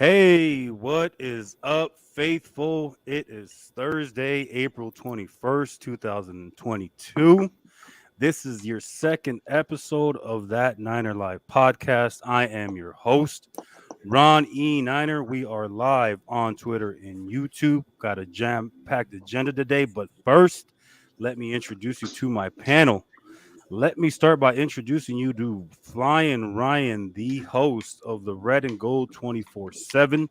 Hey, what is up, faithful? It is Thursday, April 21st, 2022. This is your second episode of that Niner Live podcast. I am your host, Ron E. Niner. We are live on Twitter and YouTube. Got a jam packed agenda today, but first, let me introduce you to my panel. Let me start by introducing you to Flying Ryan, the host of the Red and Gold 24/7.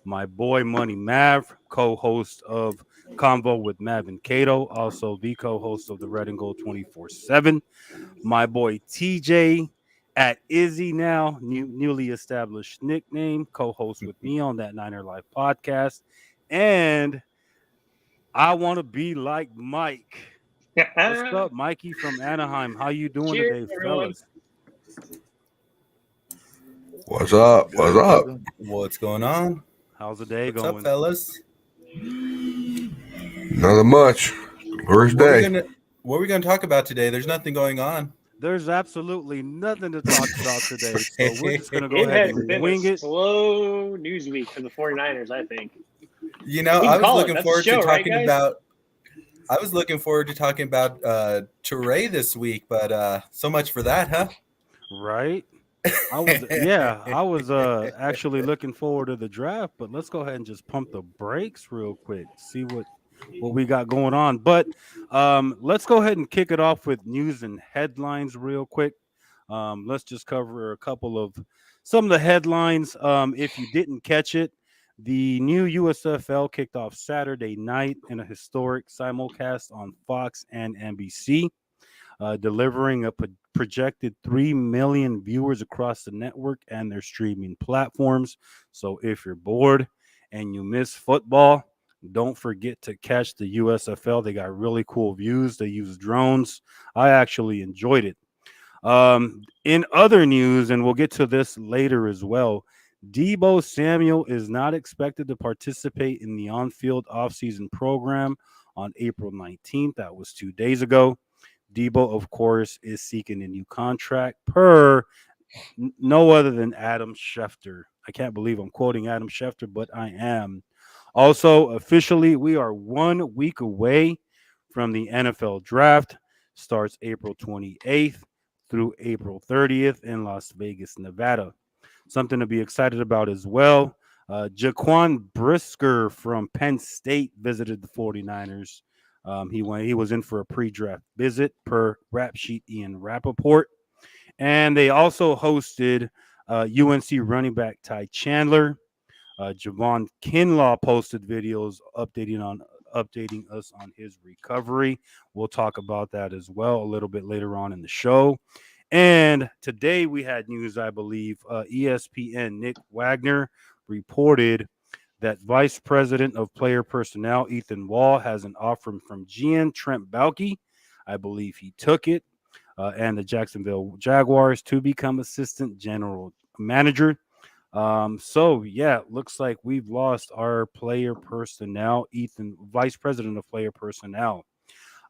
My boy Money Mav, co-host of Convo with Mav and Cato, also the co-host of the Red and Gold 24/7. My boy TJ at Izzy now, newly established nickname, co-host with me on that Niner Life podcast. And I want to be like Mike. What's up, Mikey from Anaheim? How you doing Cheers, today, everyone. fellas? What's up? What's up? What's going on? How's the day What's going? up, fellas? Nothing much. First day. What are we gonna talk about today? There's nothing going on. There's absolutely nothing to talk about today, so we're just going to go It ahead has and been wing a it. slow news week for the 49ers, I think. You know, We I can was call it. looking That's forward the show, to right, talking guys? about. I was looking forward to talking about Toure this week, but so much for that, huh? Right? I was actually looking forward to the draft, but let's go ahead and just pump the brakes real quick, see what we got going on. But let's go ahead and kick it off with news and headlines real quick. Let's just cover a couple of some of the headlines. If you didn't catch it, the new USFL kicked off Saturday night in a historic simulcast on Fox and NBC, delivering a projected 3 million viewers across the network and their streaming platforms. So if you're bored and you miss football, don't forget to catch the USFL. They got really cool views. They use drones. I actually enjoyed it. In other news, and we'll get to this later as well, Debo Samuel is not expected to participate in the on-field offseason program on April 19th. That was 2 days ago. Debo, of course, is seeking a new contract per no other than Adam Schefter. I can't believe I'm quoting Adam Schefter, but I am. Also, officially, we are 1 week away from the NFL draft. Starts April 28th through April 30th in Las Vegas, Nevada. Something to be excited about as well. Jaquan Brisker from Penn State visited the 49ers. He was in for a pre-draft visit per rap sheet Ian Rappaport. And they also hosted UNC running back Ty Chandler. Javon Kinlaw posted videos updating us on his recovery. We'll talk about that as well a little bit later on in the show. And today we had news, I believe. ESPN Nick Wagner reported that Vice President of Player Personnel Ethan Wall has an offer from GM Trent Baalke. I believe he took it. And the Jacksonville Jaguars to become assistant general manager. Looks like we've lost our player personnel, Ethan, vice president of player personnel.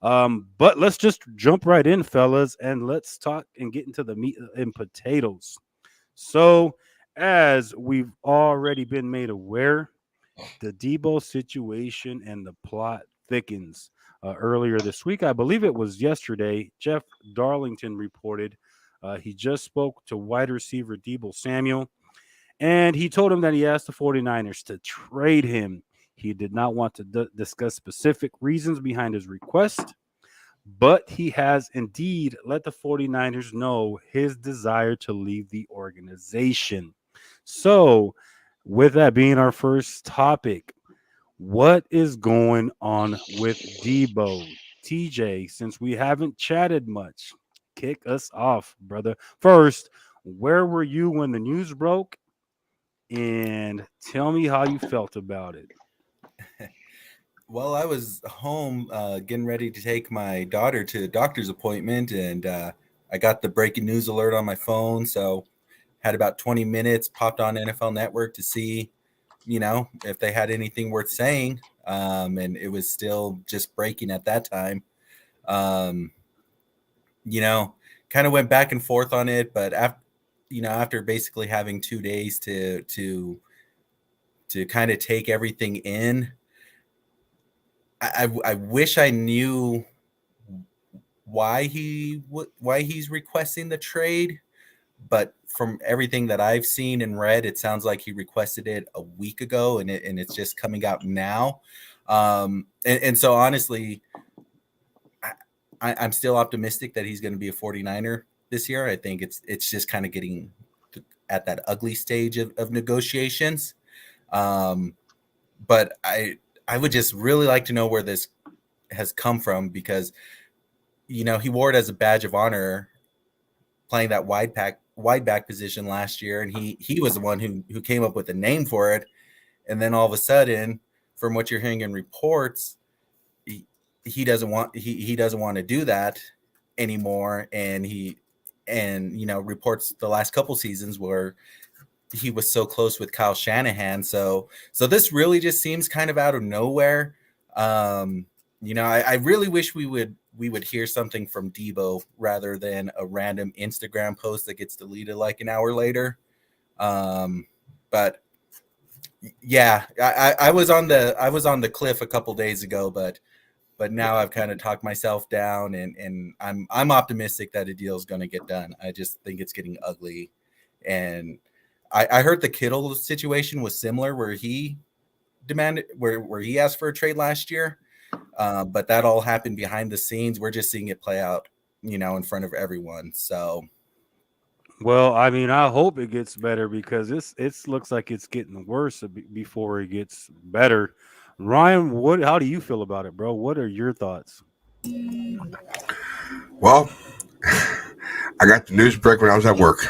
But let's just jump right in, fellas, and let's talk and get into the meat and potatoes. So, as we've already been made aware, the Debo situation and the plot thickens. Earlier this week, I believe it was yesterday, Jeff Darlington reported he just spoke to wide receiver Debo Samuel, and he told him that he asked the 49ers to trade him. He did not want to discuss specific reasons behind his request, but he has indeed let the 49ers know his desire to leave the organization. So, with that being our first topic, what is going on with Debo? TJ, since we haven't chatted much, kick us off, brother. First, where were you when the news broke? And tell me how you felt about it. Well, I was home getting ready to take my daughter to a doctor's appointment, and I got the breaking news alert on my phone. So, had about 20 minutes, popped on NFL Network to see, if they had anything worth saying. And it was still just breaking at that time. Um, kind of went back and forth on it, but after basically having 2 days to kind of take everything in. I wish I knew why he's requesting the trade, but from everything that I've seen and read, it sounds like he requested it a week ago, and it's just coming out now. And so honestly, I'm still optimistic that he's going to be a 49er this year. I think it's just kind of getting at that ugly stage of negotiations. But I would just really like to know where this has come from, because, you know, he wore it as a badge of honor playing that wide back position last year. And he was the one who came up with the name for it. And then all of a sudden, from what you're hearing in reports, he doesn't want to do that anymore. And you know, reports the last couple seasons where he was so close with Kyle Shanahan. So this really just seems kind of out of nowhere. You know, I really wish we would hear something from Debo rather than a random Instagram post that gets deleted like an hour later. But yeah, I was on the cliff a couple days ago, but now I've kind of talked myself down, and I'm optimistic that a deal is going to get done. I just think it's getting ugly. And I heard the Kittle situation was similar, where he demanded where he asked for a trade last year. But that all happened behind the scenes. We're just seeing it play out, you know, in front of everyone. So, well, I mean, I hope it gets better, because it looks like it's getting worse before it gets better. Ryan, how do you feel about it, bro? What are your thoughts? Well, I got the news break when I was at work.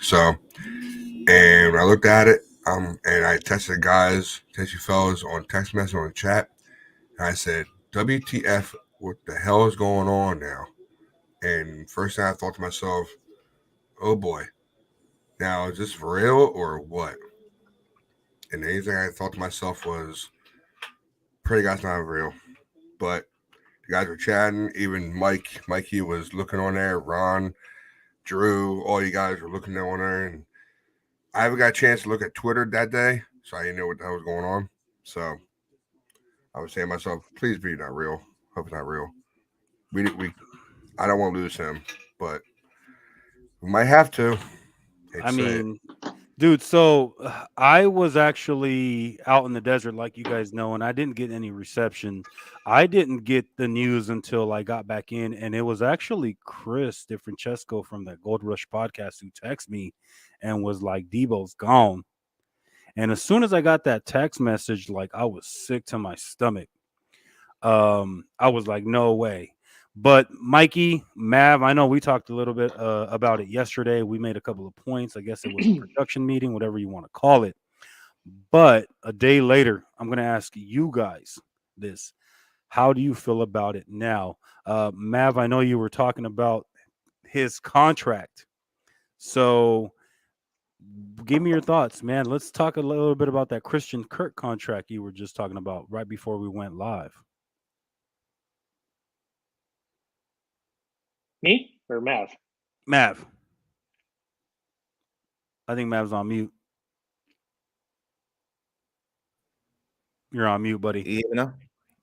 So, and when I looked at it, and I texted you fellas on text message on the chat, and I said, WTF, what the hell is going on now? And first thing I thought to myself, oh boy, now is this for real or what? And the only thing I thought to myself was, pray God's not real. But the guys were chatting, even Mikey was looking on there, Ron, Drew, all you guys were looking on there, and I haven't got a chance to look at Twitter that day, so I didn't know what the hell was going on. So I was saying to myself, please be not real. Hope it's not real. I don't want to lose him, but we might have to. I mean, dude, so I was actually out in the desert, like you guys know, and I didn't get any reception. I didn't get the news until I got back in, and it was actually Chris DeFrancesco from the Gold Rush podcast who texted me and was like, Debo's gone. And as soon as I got that text message, like, I was sick to my stomach. I was like, no way. But Mikey, Mav, I know we talked a little bit about it yesterday. We made a couple of points. I guess it was a production meeting, whatever you want to call it. But a day later, I'm going to ask you guys this. How do you feel about it now? Mav, I know you were talking about his contract. So give me your thoughts, man. Let's talk a little bit about that Christian Kirk contract you were just talking about right before we went live. Me or Mav? Mav. I think Mav's on mute. You're on mute, buddy. You hear me now?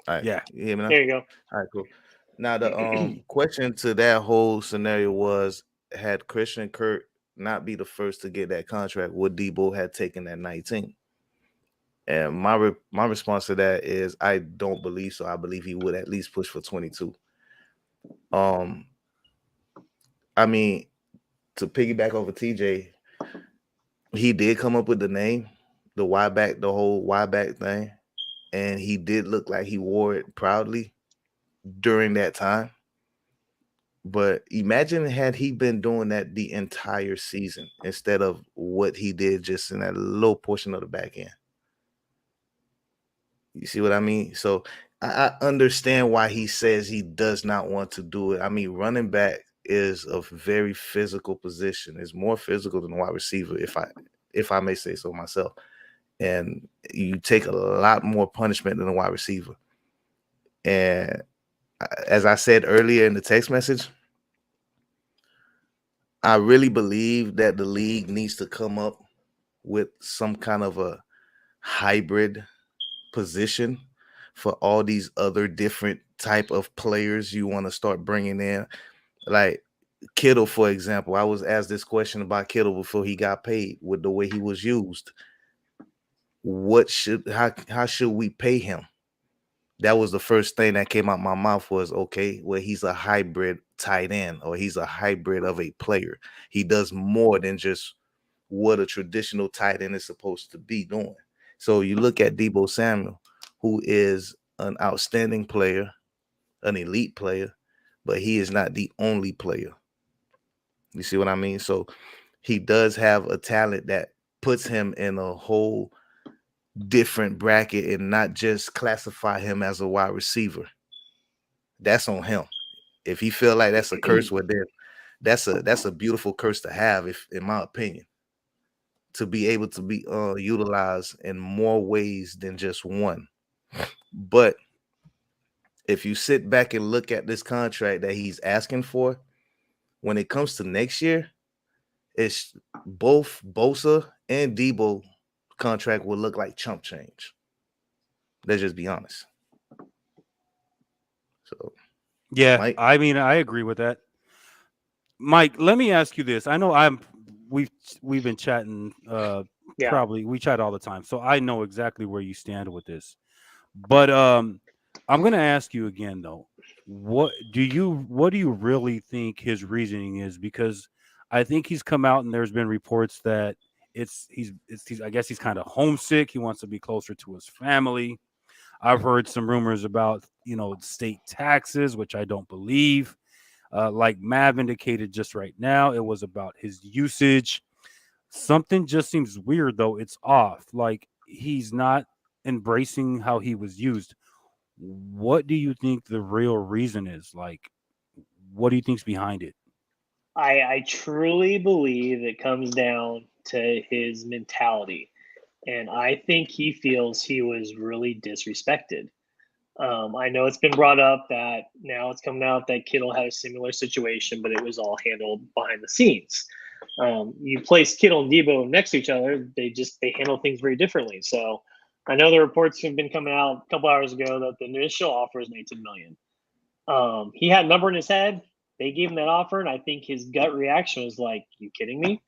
All right. Yeah. You hear me now? There you go. All right, cool. Now the question to that whole scenario was, had Christian Kirk not be the first to get that contract, would Debo have taken that 19? And my response to that is, I don't believe so. I believe he would at least push for 22. I mean, to piggyback over TJ, he did come up with the name, the whole Y back thing, and he did look like he wore it proudly during that time. But imagine had he been doing that the entire season instead of what he did just in that little portion of the back end. You see what I mean? So I understand why he says he does not want to do it. I mean, running back is a very physical position. It's more physical than wide receiver, if I may say so myself. And you take a lot more punishment than a wide receiver. And as I said earlier in the text message, I really believe that the league needs to come up with some kind of hybrid position for all these other different type of players you want to start bringing in. Like Kittle, for example, I was asked this question about Kittle before he got paid with the way he was used. How should we pay him? That was the first thing that came out my mouth was, okay, well, he's a hybrid tight end, or he's a hybrid of a player. He does more than just what a traditional tight end is supposed to be doing. So you look at Deebo Samuel, who is an outstanding player, an elite player, but he is not the only player. You see what I mean? So he does have a talent that puts him in a whole different bracket and not just classify him as a wide receiver. That's on him. If he feel like that's a curse with them, that's a beautiful curse to have, if in my opinion, to be able to be utilized in more ways than just one. But if you sit back and look at this contract that he's asking for, when it comes to next year, it's both Bosa and Deebo contract will look like chump change. Let's just be honest. So, Yeah, Mike? I mean, I agree with that. Mike, let me ask you this. I know we've been chatting. Yeah. Probably we chat all the time, so I know exactly where you stand with this. But I'm going to ask you again, though. What do you really think his reasoning is? Because I think he's come out and there's been reports that he's I guess he's kind of homesick. He wants to be closer to his family. I've heard some rumors about state taxes, which I don't believe. Like Mav indicated just right now, it was about his usage. Something just seems weird, though. It's off. Like he's not embracing how he was used. What do you think the real reason is? Like, what do you think's behind it? I truly believe it comes down to his mentality. And I think he feels he was really disrespected. I know it's been brought up that now it's coming out that Kittle had a similar situation, but it was all handled behind the scenes. You place Kittle and Deebo next to each other, they handle things very differently. So I know the reports have been coming out a couple hours ago that the initial offer is $18 million. He had a number in his head. They gave him that offer, and I think his gut reaction was like, "You kidding me?"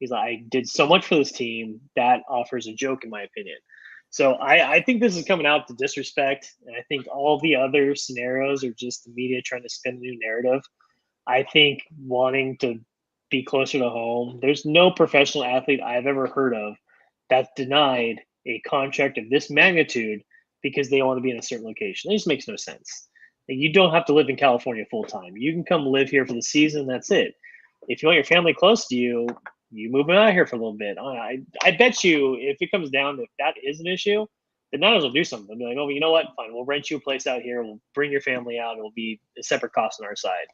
He's like, "I did so much for this team. That offer is a joke, in my opinion." So I think this is coming out to disrespect, and I think all the other scenarios are just the media trying to spin a new narrative. I think wanting to be closer to home. There's no professional athlete I've ever heard of that's denied a contract of this magnitude because they want to be in a certain location. It just makes no sense. You don't have to live in California full time. You can come live here for the season. That's it. If you want your family close to you, you move them out here for a little bit. I bet you if it comes down to if that is an issue, the Niners will do something. They'll be like, oh, you know what? Fine. We'll rent you a place out here. We'll bring your family out. It'll be a separate cost on our side.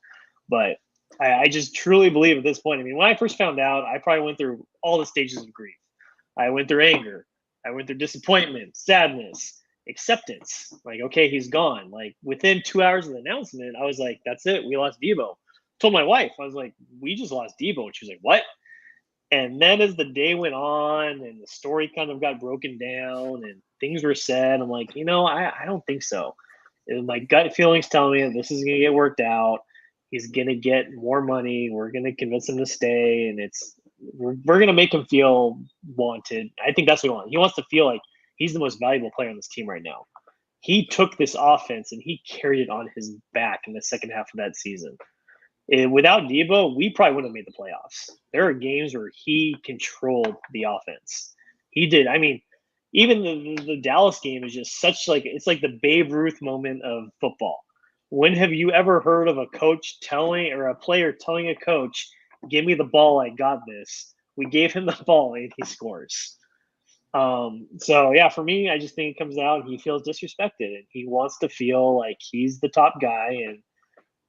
But I just truly believe at this point. I mean, when I first found out, I probably went through all the stages of grief. I went through anger. I went through disappointment, sadness, acceptance. Like, okay, he's gone. Like within 2 hours of the announcement, I was like, that's it. We lost Deebo. Told my wife, I was like, we just lost Deebo. And she was like, what? And then as the day went on and the story kind of got broken down and things were said, I'm like, I don't think so. And my gut feelings tell me that this is going to get worked out. He's going to get more money. We're going to convince him to stay. And we're going to make him feel wanted. I think that's what he wants. He wants to feel like he's the most valuable player on this team right now. He took this offense and he carried it on his back in the second half of that season. Without Deebo, we probably wouldn't have made the playoffs. There are games where he controlled the offense. He did. I mean, even the Dallas game is just it's like the Babe Ruth moment of football. When have you ever heard of a coach or a player telling a coach, give me the ball, I got this? We gave him the ball and he scores. So yeah, for me, I just think it comes out he feels disrespected and he wants to feel like he's the top guy. And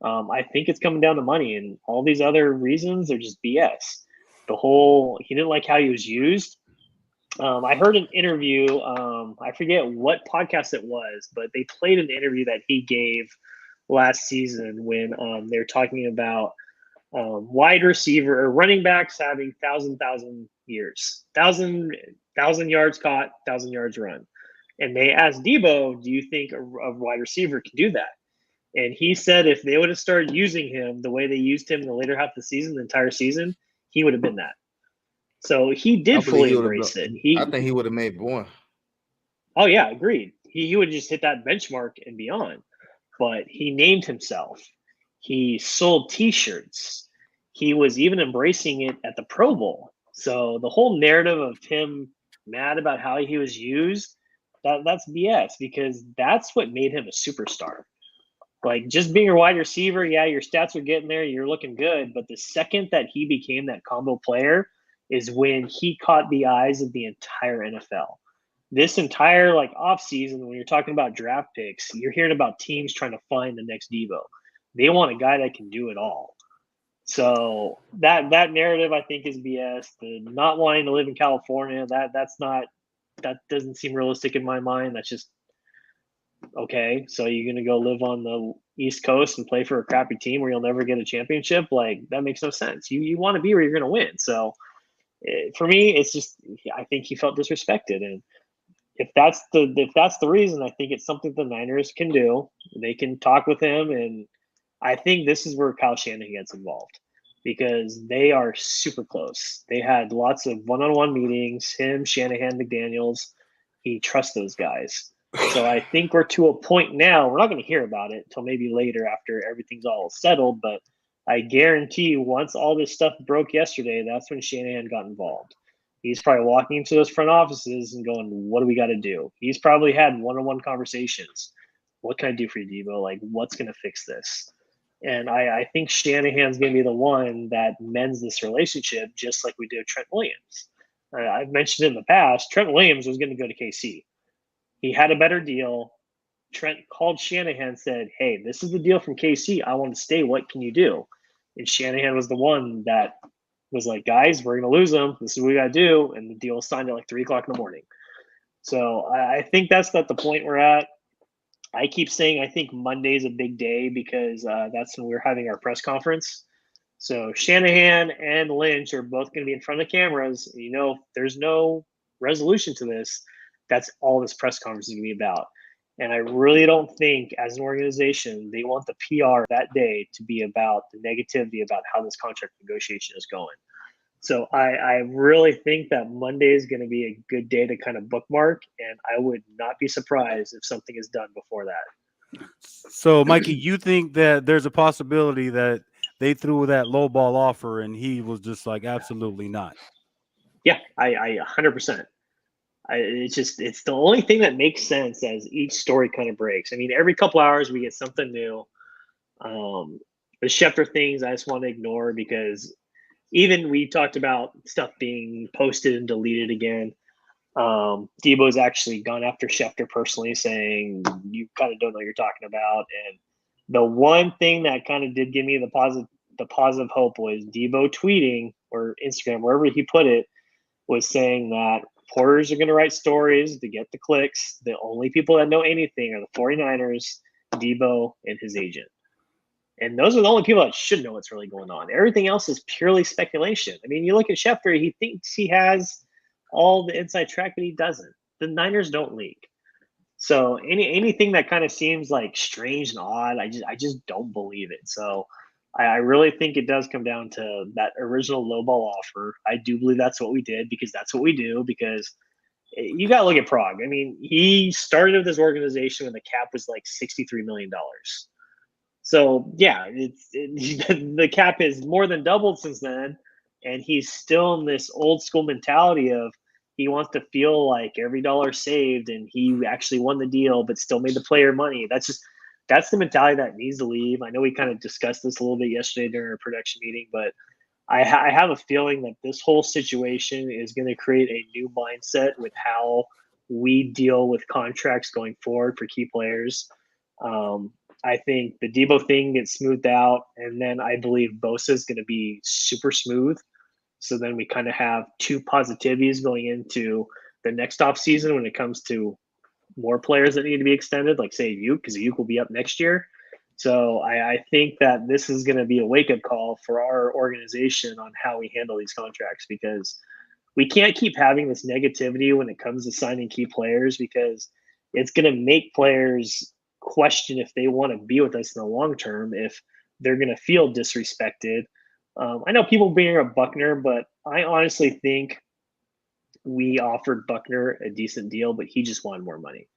I think it's coming down to money, and all these other reasons are just BS. He didn't like how he was used. I heard an interview. I forget what podcast it was, but they played an interview that he gave last season when they were talking about wide receiver or running backs having thousand years. 1,000 yards caught, 1,000 yards run. And they asked Debo, do you think a wide receiver can do that? And he said if they would have started using him the way they used him in the later half of the season, the entire season, he would have been that. So he I did believe fully he would embrace have. it. I think he would have made one. Oh yeah, agreed. He would just hit that benchmark and beyond. But he named himself. He sold T-shirts. He was even embracing it at the Pro Bowl. So the whole narrative of him mad about how he was used, that's BS, because that's what made him a superstar. Like, just being a wide receiver, yeah, your stats are getting there, you're looking good, but the second that he became that combo player is when he caught the eyes of the entire NFL. This entire off season, when you're talking about draft picks, you're hearing about teams trying to find the next Debo. They want a guy that can do it all. So that narrative, I think, is BS. The not wanting to live in California, that doesn't seem realistic in my mind. That's just okay. So you're gonna go live on the East Coast and play for a crappy team where you'll never get a championship? Like, that makes no sense. You want to be where you're gonna win. So for me, it's just, I think he felt disrespected, and if that's the reason, I think it's something the Niners can do. They can talk with him, and I think this is where Kyle Shanahan gets involved, because they are super close. They had lots of one-on-one meetings. Him, Shanahan, McDaniels. He trusts those guys. So I think we're to a point now. We're not going to hear about it until maybe later after everything's all settled. But I guarantee you, once all this stuff broke yesterday, that's when Shanahan got involved. He's probably walking into those front offices and going, what do we got to do? He's probably had one-on-one conversations. What can I do for you, Debo? Like, what's going to fix this? And I think Shanahan's going to be the one that mends this relationship, just like we did with Trent Williams. I've mentioned in the past, Trent Williams was going to go to KC. He had a better deal. Trent called Shanahan and said, hey, this is the deal from KC. I want to stay. What can you do? And Shanahan was the one that was like, guys, we're going to lose him. This is what we got to do. And the deal was signed at 3 o'clock in the morning. So I think that's not the point we're at. I keep saying I think Monday's a big day because that's when we're having our press conference. So Shanahan and Lynch are both going to be in front of the cameras. If there's no resolution to this, that's all this press conference is going to be about. And I really don't think, as an organization, they want the PR that day to be about the negativity about how this contract negotiation is going. So I really think that Monday is going to be a good day to kind of bookmark, and I would not be surprised if something is done before that. So, Mikey, you think that there's a possibility that they threw that low ball offer and he was just like, absolutely not? Yeah, I 100%. It's the only thing that makes sense as each story kind of breaks. I mean, every couple hours we get something new. The Schefter things I just want to ignore, because even we talked about stuff being posted and deleted again. Debo's actually gone after Schefter personally, saying you kind of don't know what you're talking about. And the one thing that kind of did give me the positive hope was Debo tweeting, or Instagram, wherever he put it, was saying that reporters are going to write stories to get the clicks. The only people that know anything are the 49ers, Debo, and his agent. And those are the only people that should know what's really going on. Everything else is purely speculation. I mean, you look at Schefter, he thinks he has all the inside track, but he doesn't. The Niners don't leak. So anything that kind of seems like strange and odd, I just don't believe it. So I really think it does come down to that original lowball offer. I do believe that's what we did, because that's what we do, because you got to look at Prague. I mean, he started this organization when the cap was like $63 million. So yeah, the cap has more than doubled since then, and he's still in this old school mentality of he wants to feel like every dollar saved and he actually won the deal, but still made the player money. That's the mentality that needs to leave. I know we kind of discussed this a little bit yesterday during our production meeting, but I have a feeling that this whole situation is going to create a new mindset with how we deal with contracts going forward for key players. I think the Debo thing gets smoothed out, and then I believe Bosa is going to be super smooth. So then we kind of have two positivities going into the next off season when it comes to more players that need to be extended, like say Ayuk, because Ayuk will be up next year. So I think that this is going to be a wake-up call for our organization on how we handle these contracts, because we can't keep having this negativity when it comes to signing key players, because it's going to make players question if they want to be with us in the long term, if they're going to feel disrespected. I know people bring up Buckner, but I honestly think we offered Buckner a decent deal, but he just wanted more money.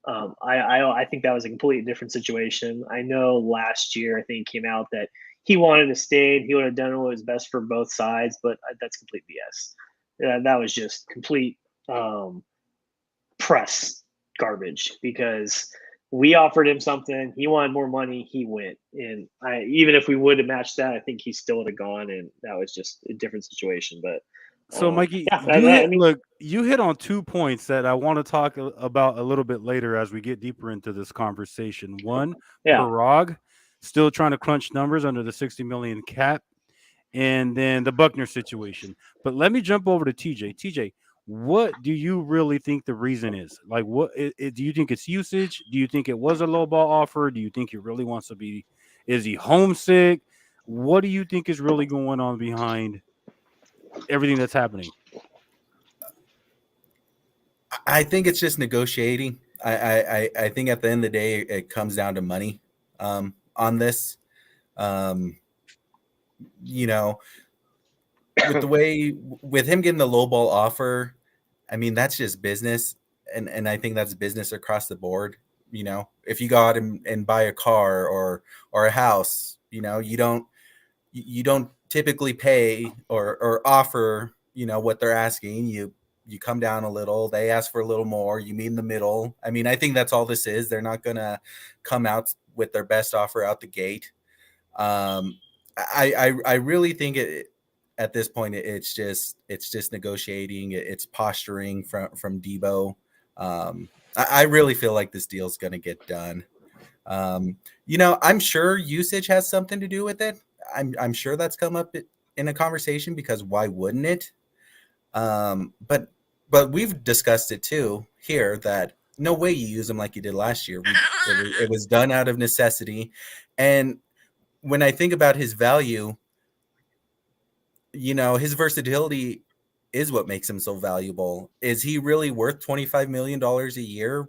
I think that was a completely different situation. I know last year I think it came out that he wanted to stay and he would have done what was best for both sides, but that's complete BS. That was just complete press garbage, because we offered him something, he wanted more money, he went, and even if we would have matched that, I think he still would have gone, and that was just a different situation. But So, Mikey, yeah, look, you hit on 2 points that I want to talk about a little bit later as we get deeper into this conversation. One, yeah, Parag still trying to crunch numbers under the 60 million cap, and then the Buckner situation. But let me jump over to TJ. TJ, what do you really think the reason is? Like, do you think it's usage? Do you think it was a low ball offer? Do you think he really wants to be? Is he homesick? What do you think is really going on behind everything that's happening? I think it's just negotiating. I think at the end of the day, it comes down to money on this. You know, with him getting the low ball offer, I mean, that's just business. And I think that's business across the board. You know, if you go out and buy a car or a house, you know, you don't typically pay or offer, you know, what they're asking. You come down a little, they ask for a little more, you meet in the middle. I mean, I think that's all this is. They're not going to come out with their best offer out the gate. I really think at this point, it's just negotiating. It's posturing from Debo. I really feel like this deal's going to get done. You know, I'm sure usage has something to do with it. I'm sure that's come up in a conversation, because why wouldn't it? But we've discussed it too here, that no way you use him like you did last year. It was done out of necessity. And when I think about his value, you know, his versatility is what makes him so valuable. Is he really worth $25 million a year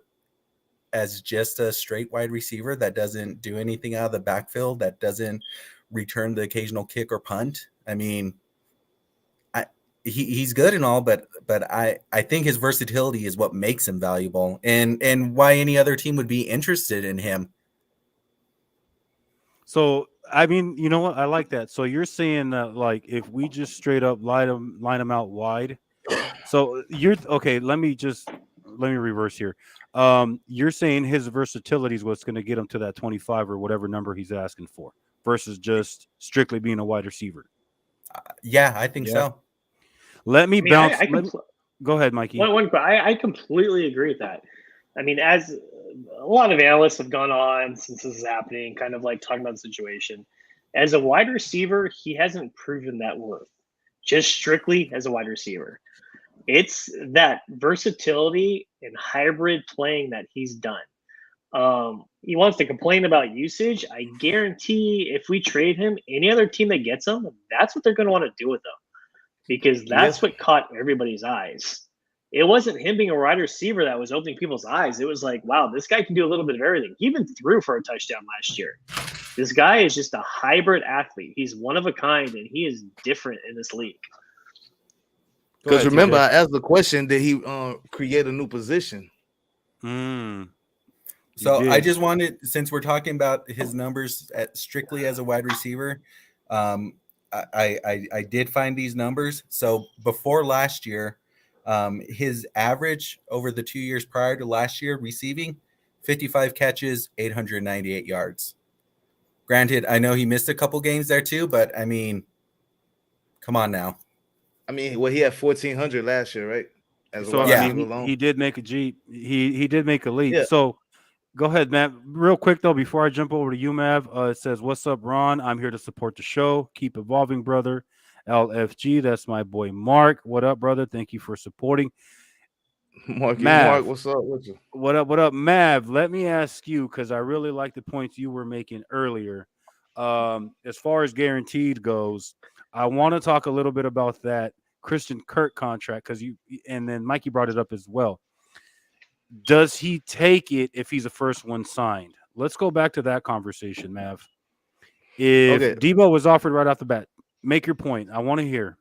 as just a straight wide receiver that doesn't do anything out of the backfield, that doesn't return the occasional kick or punt? I mean, he's good and all, but I think his versatility is what makes him valuable, and why any other team would be interested in him. So, I mean, you know what? I like that. So you're saying that, like, if we just straight up line them out wide. So you're okay. Let me reverse here. You're saying his versatility is what's going to get him to that 25 or whatever number he's asking for, versus just strictly being a wide receiver. Yeah, I think so. Let me bounce. Go ahead, Mikey. I completely agree with that. I mean, as a lot of analysts have gone on since this is happening, kind of like talking about the situation. As a wide receiver, he hasn't proven that worth, just strictly as a wide receiver. It's that versatility and hybrid playing that he's done. He wants to complain about usage. I guarantee if we trade him, any other team that gets him, that's what they're going to want to do with him, because that's what caught everybody's eyes. It wasn't him being a wide receiver that was opening people's eyes. It was like, wow, this guy can do a little bit of everything. He even threw for a touchdown last year. This guy is just a hybrid athlete. He's one of a kind, and he is different in this league. Because remember, I asked the question, did he create a new position? So I just wanted, since we're talking about his numbers strictly as a wide receiver, I did find these numbers. So before last year, his average over the 2 years prior to last year receiving 55 catches, 898 yards. Granted, I know he missed a couple games there too, but I mean, come on now. I mean, well, he had 1,400 last year, right? He did make a Jeep. He did make a leap. Yeah. So go ahead, Matt. Real quick though, before I jump over to you, Mav, it says, "What's up, Ron? I'm here to support the show. Keep evolving, brother." LFG, that's my boy Mark. What up, brother? Thank you for supporting. Mark, what's up with you? What up, Mav? Let me ask you, because I really like the points you were making earlier. As far as guaranteed goes, I want to talk a little bit about that. Christian Kirk contract, because and then Mikey brought it up as well. Does he take it if he's the first one signed? Let's go back to that conversation, Mav. If Okay. Debo was offered right off the bat, make your point. I want to hear.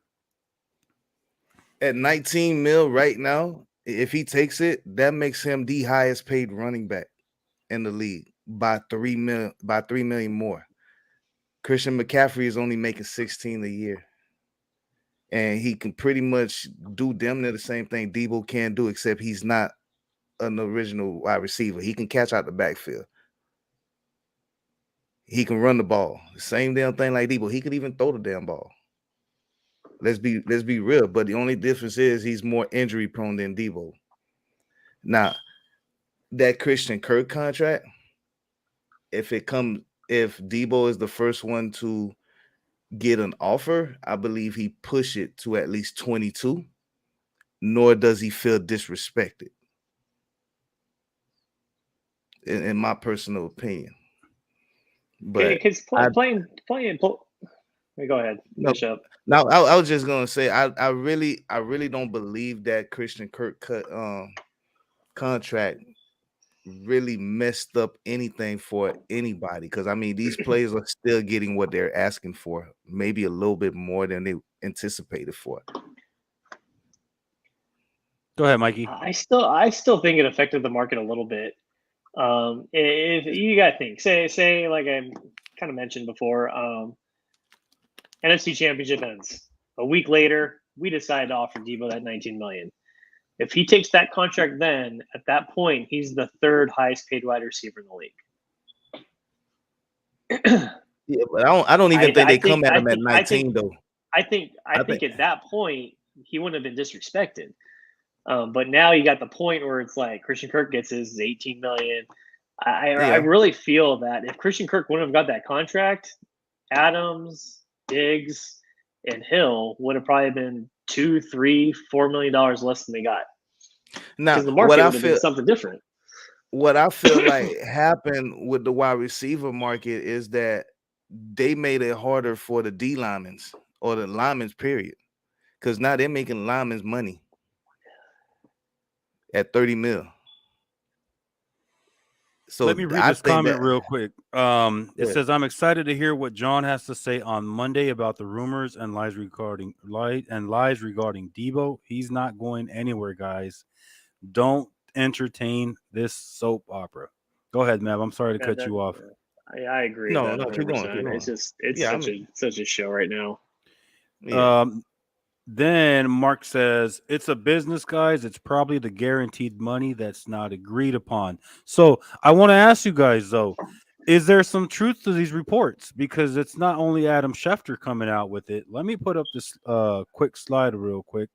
At 19 mil right now, if he takes it, that makes him the highest paid running back in the league by 3 million more. Christian McCaffrey is only making 16 a year. And he can pretty much do damn near the same thing Debo can do, except he's not an original wide receiver. He can catch out the backfield. He can run the ball. Same damn thing like Debo. He could even throw the damn ball. Let's be real. But the only difference is he's more injury prone than Debo. Now, that Christian Kirk contract, if Debo is the first one to get an offer, I believe he push it to at least 22, nor does he feel disrespected. In my personal opinion. But because playing. Go ahead. Finish up. Now, I was just gonna say, I really don't believe that Christian Kirk contract really messed up anything for anybody. Because I mean, these players are still getting what they're asking for, maybe a little bit more than they anticipated for. Go ahead, Mikey. I still think it affected the market a little bit. If you got to think, say like I kind of mentioned before, NFC Championship ends. A week later, we decide to offer Debo that $19 million. If he takes that contract, then at that point, he's the third highest paid wide receiver in the league. Yeah, but I don't even think they come at him at 19 though. I think at that point he wouldn't have been disrespected. But now you got the point where it's like Christian Kirk gets his $18 million. I really feel that if Christian Kirk wouldn't have got that contract, Adams, Diggs, and Hill would have probably been $2, $3, $4 million less than they got. Now, the market would have been something different. What I feel like happened with the wide receiver market is that they made it harder for the D linemen or the linemen, period. Because now they're making linemen's money at 30 mil. So let me read this comment real quick. It says, I'm excited to hear what John has to say on Monday about the rumors and lies regarding Debo. He's not going anywhere, guys. Don't entertain this soap opera. Go ahead, Mav. I'm sorry to cut you off. I agree. No, keep going. It's such a show right now. Yeah. Then Mark says, it's a business, guys. It's probably the guaranteed money that's not agreed upon. So I want to ask you guys, though, is there some truth to these reports? Because it's not only Adam Schefter coming out with it. Let me put up this quick slide real quick.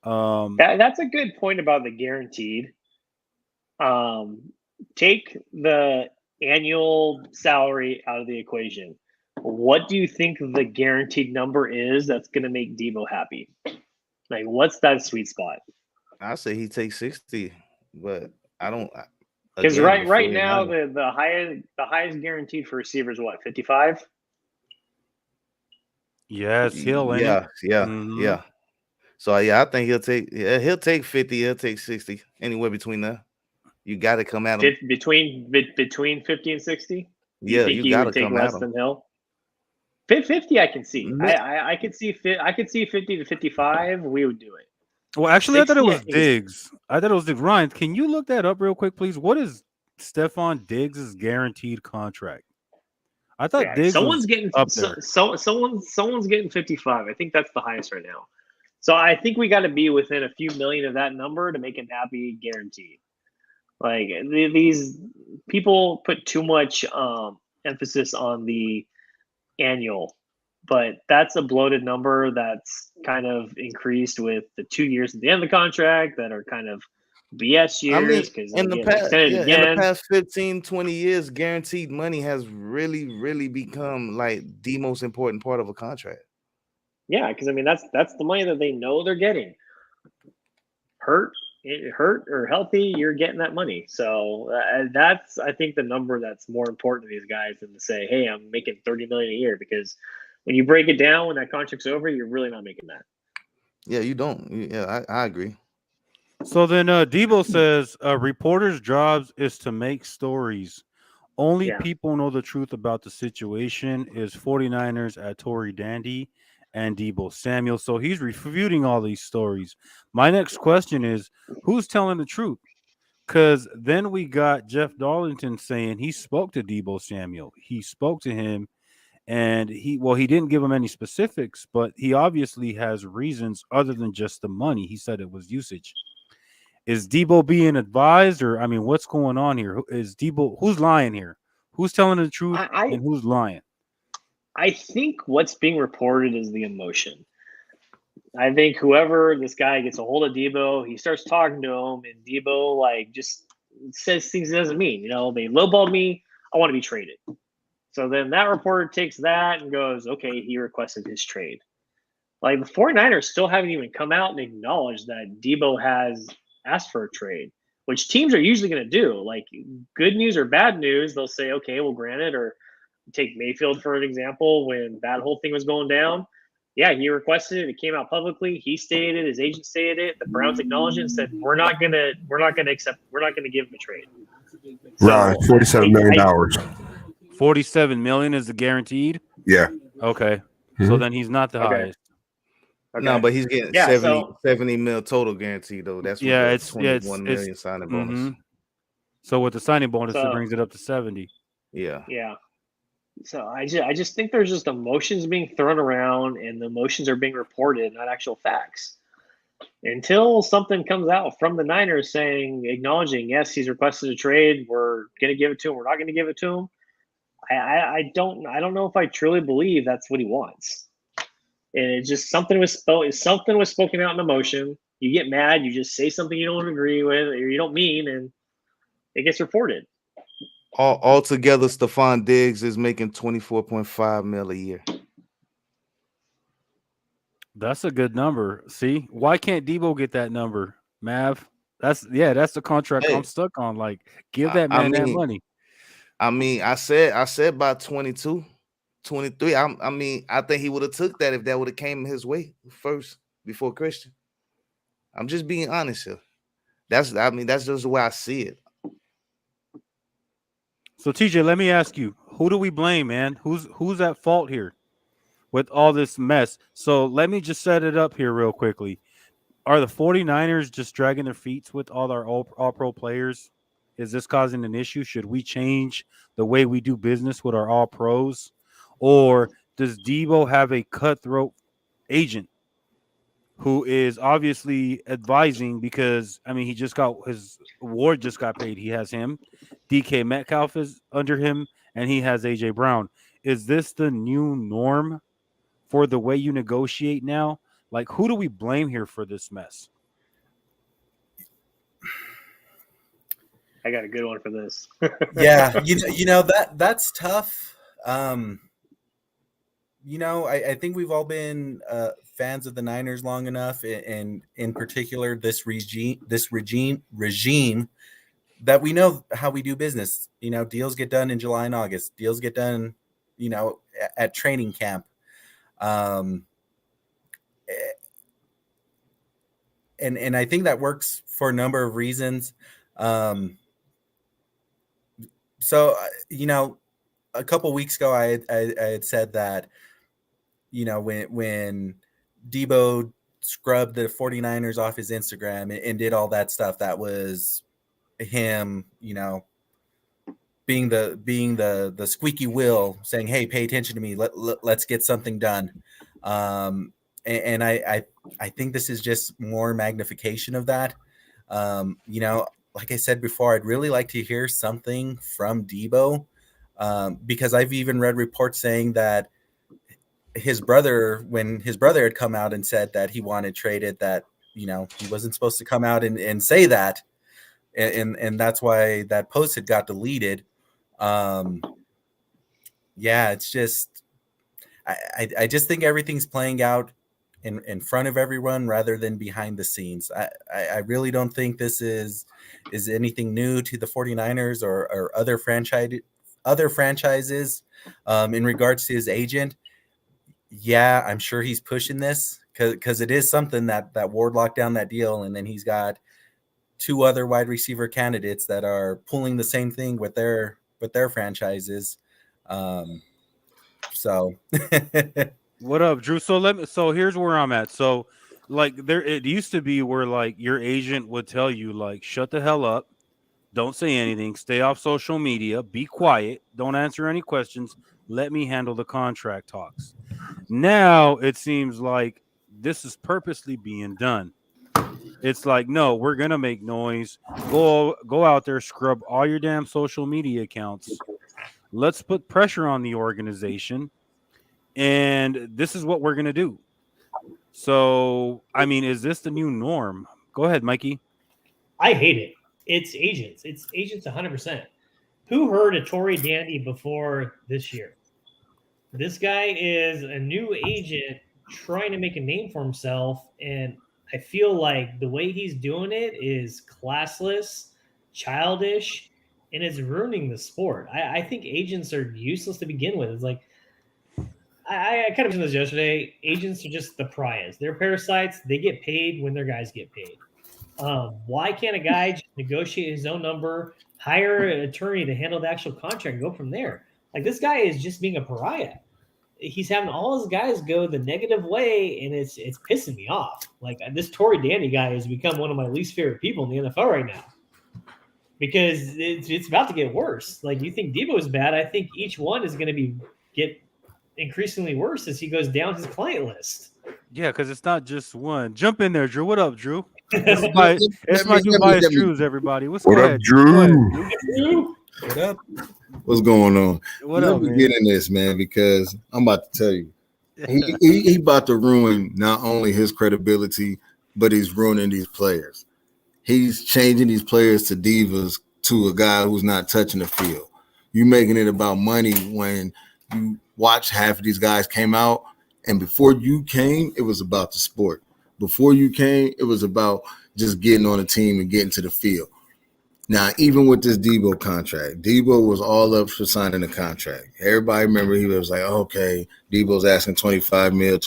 That's a good point about the guaranteed. Take the annual salary out of the equation. What do you think the guaranteed number is that's going to make Debo happy? Like, what's that sweet spot? I say he takes 60, but I don't. Because right now the highest guaranteed for receivers what 55? Yes, Hill. Yeah. So I think he'll take 50. He'll take 60. Anywhere between that, you got to come at him between 50 and 60. Yeah, you got to come at him. Less than Hill. 50, I can see. I could see 50 to 55. We would do it. Well, actually, 60, I thought it was Diggs. Ryan, can you look that up real quick, please? What is Stephon Diggs' guaranteed contract? I thought Diggs someone's getting up there. Someone's getting 55. I think that's the highest right now. So I think we got to be within a few million of that number to make him happy, guaranteed. Like these people put too much emphasis on the annual, but that's a bloated number that's kind of increased with the 2 years at the end of the contract that are kind of BS years because in the past 15, 20 years, guaranteed money has really become like the most important part of a contract. Yeah, because I mean that's the money that they know they're getting. Hurt or healthy, you're getting that money. So that's, I think, the number that's more important to these guys than to say, hey, I'm making $30 million a year, because when you break it down, when that contract's over, you're really not making that. Yeah, you don't. Yeah, I agree. So then Debo says a reporter's job is to make stories. Only Yeah. people know the truth about the situation is 49ers at Tory Dandy and Debo Samuel. So he's refuting all these stories. My next question is who's telling the truth? Because then we got Jeff Darlington saying he spoke to Debo Samuel. He spoke to him and he didn't give him any specifics, but he obviously has reasons other than just the money. He said it was usage. Is Debo being advised, or I mean, what's going on here? Is Debo who's lying here? Who's telling the truth I and who's lying? I think what's being reported is the emotion. I think whoever this guy gets a hold of Debo, he starts talking to him, and Debo like just says things he doesn't mean. You know, they lowballed me. I want to be traded. So then that reporter takes that and goes, okay, he requested his trade. Like the 49ers still haven't even come out and acknowledged that Debo has asked for a trade, which teams are usually going to do. Like good news or bad news, they'll say, okay, we'll grant it. Or take Mayfield for an example, when that whole thing was going down. Yeah, he requested it. It came out publicly. He stated it. His agent stated it. The Browns acknowledged it and said, we're not gonna accept. We're not gonna give him a trade. Right, So $47 million. 47 million is the guaranteed. Yeah. Okay, so Mhm. then he's not the Okay. highest. No, but he's getting Yeah, 70 mil total guarantee though. That's what Yeah, the it's 21 million signing bonus. mhm. So with the signing bonus, it So brings it up to 70. Yeah. yeah. So I just think there's just emotions being thrown around, and the emotions are being reported, not actual facts. Until something comes out from the Niners saying, acknowledging, yes, he's requested a trade. We're gonna give it to him. We're not gonna give it to him. I don't know if I truly believe that's what he wants. And it just something was spoken out in emotion. You get mad, you just say something you don't agree with or you don't mean, and it gets reported. Altogether, Stephon Diggs is making 24.5 mil a year. That's a good number. See, why can't Debo get that number, Mav? That's the contract Hey, I'm stuck on. Like, give I, that I man that mean, money. I said by 22, 23. I think he would have took that if that would have came his way first before Christian. I'm just being honest here. That's just the way I see it. So TJ, let me ask you, who do we blame, man? Who's at fault here with all this mess? So let me just set it up here real quickly. Are the 49ers just dragging their feet with all our all pro players? Is this causing an issue? Should we change the way we do business with our all pros? Or does Debo have a cutthroat agent who is obviously advising, because I mean he just got his award, just got paid. He has him, DK Metcalf is under him, and he has AJ Brown. Is this the new norm for the way you negotiate now? Like, who do we blame here for this mess? I got a good one for this. Yeah, you know that's tough. You know, I think we've all been fans of the Niners long enough, and in particular this regime that we know how we do business. You know, deals get done in July and August. Deals get done, you know, at training camp. And I think that works for a number of reasons. So you know, a couple of weeks ago, I had said that, you know, when Debo scrubbed the 49ers off his Instagram and did all that stuff, that was him, you know, being the squeaky wheel, saying, hey, pay attention to me, let's get something done. And I think this is just more magnification of that. You know, like I said before, I'd really like to hear something from Debo, because I've even read reports saying that his brother, when his brother had come out and said that he wanted traded, that, you know, he wasn't supposed to come out and say that. And that's why that post had got deleted. Yeah, it's just, I just think everything's playing out in front of everyone rather than behind the scenes. I really don't think this is anything new to the 49ers or other franchises in regards to his agent. Yeah, I'm sure he's pushing this because it is something that Ward locked down that deal, and then he's got 2 other wide receiver candidates that are pulling the same thing with their franchises. So What up, Drew? So here's where I'm at. So like it used to be where like your agent would tell you like shut the hell up, don't say anything, stay off social media, be quiet, don't answer any questions, let me handle the contract talks. Now it seems like this is purposely being done. It's like, no, we're gonna make noise. Go out there, scrub all your damn social media accounts. Let's put pressure on the organization. And this is what we're going to do. So, I mean, is this the new norm? Go ahead, Mikey. I hate it. It's agents. It's agents 100%. Who heard of Tory Dandy before this year? This guy is a new agent trying to make a name for himself. And I feel like the way he's doing it is classless, childish, and it's ruining the sport. I think agents are useless to begin with. It's like, I kind of mentioned this yesterday. Agents are just the pariahs. They're parasites. They get paid when their guys get paid. Why can't a guy just negotiate his own number, hire an attorney to handle the actual contract, and go from there? Like, this guy is just being a pariah. He's having all his guys go the negative way, and it's pissing me off. Like, this Tory Dandy guy has become one of my least favorite people in the NFL right now because it's about to get worse. Like, you think Debo is bad. I think each one is going to get increasingly worse as he goes down his client list. Yeah, because it's not just one. Jump in there, Drew. What up, Drew? It's my new bias Drews, everybody. What up, Drew? what up? What's going on? What Let up, me man? get in this, man, because I'm about to tell you. He about to ruin not only his credibility, but he's ruining these players. He's changing these players to divas to a guy who's not touching the field. You making it about money when you watch half of these guys came out, and before you came, it was about the sport. Before you came, it was about just getting on the team and getting to the field. Now, even with this Debo contract, Debo was all up for signing the contract. Everybody remember he was like, okay, Debo's asking 25 mil.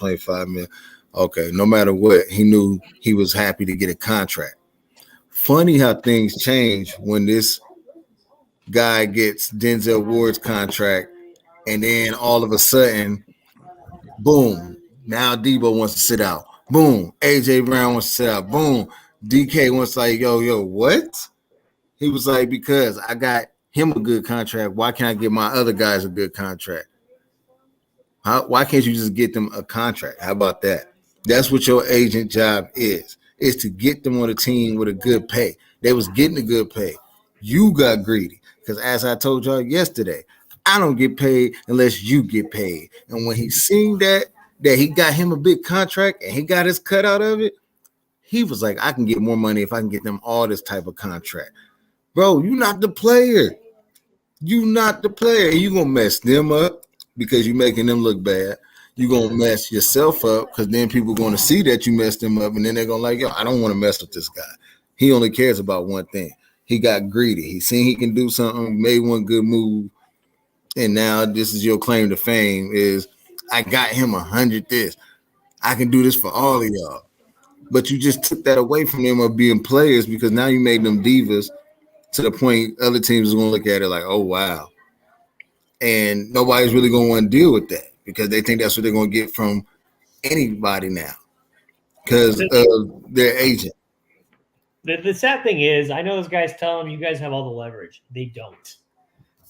Okay, no matter what, he knew he was happy to get a contract. Funny how things change when this guy gets Denzel Ward's contract, and then all of a sudden, boom, now Debo wants to sit out. Boom, A.J. Brown wants to sit out. Boom, DK wants to like, yo, what? He was like, because I got him a good contract, why can't I get my other guys a good contract? Why can't you just get them a contract? How about that? That's what your agent job is to get them on a team with a good pay. They was getting a good pay. You got greedy because, as I told y'all yesterday, I don't get paid unless you get paid. And when he seen that he got him a big contract and he got his cut out of it, he was like, I can get more money if I can get them all this type of contract. Bro, you're not the player. You're not the player. You're going to mess them up because you're making them look bad. You're going to mess yourself up because then people are going to see that you messed them up, and then they're going to like, yo, I don't want to mess with this guy. He only cares about one thing. He got greedy. He seen he can do something, made one good move, and now this is your claim to fame is I got him 100 this. I can do this for all of y'all. But you just took that away from them of being players because now you made them divas to the point other teams are going to look at it like, oh, wow. And nobody's really going to want to deal with that because they think that's what they're going to get from anybody now because of their agent. The sad thing is, I know those guys tell them you guys have all the leverage. They don't.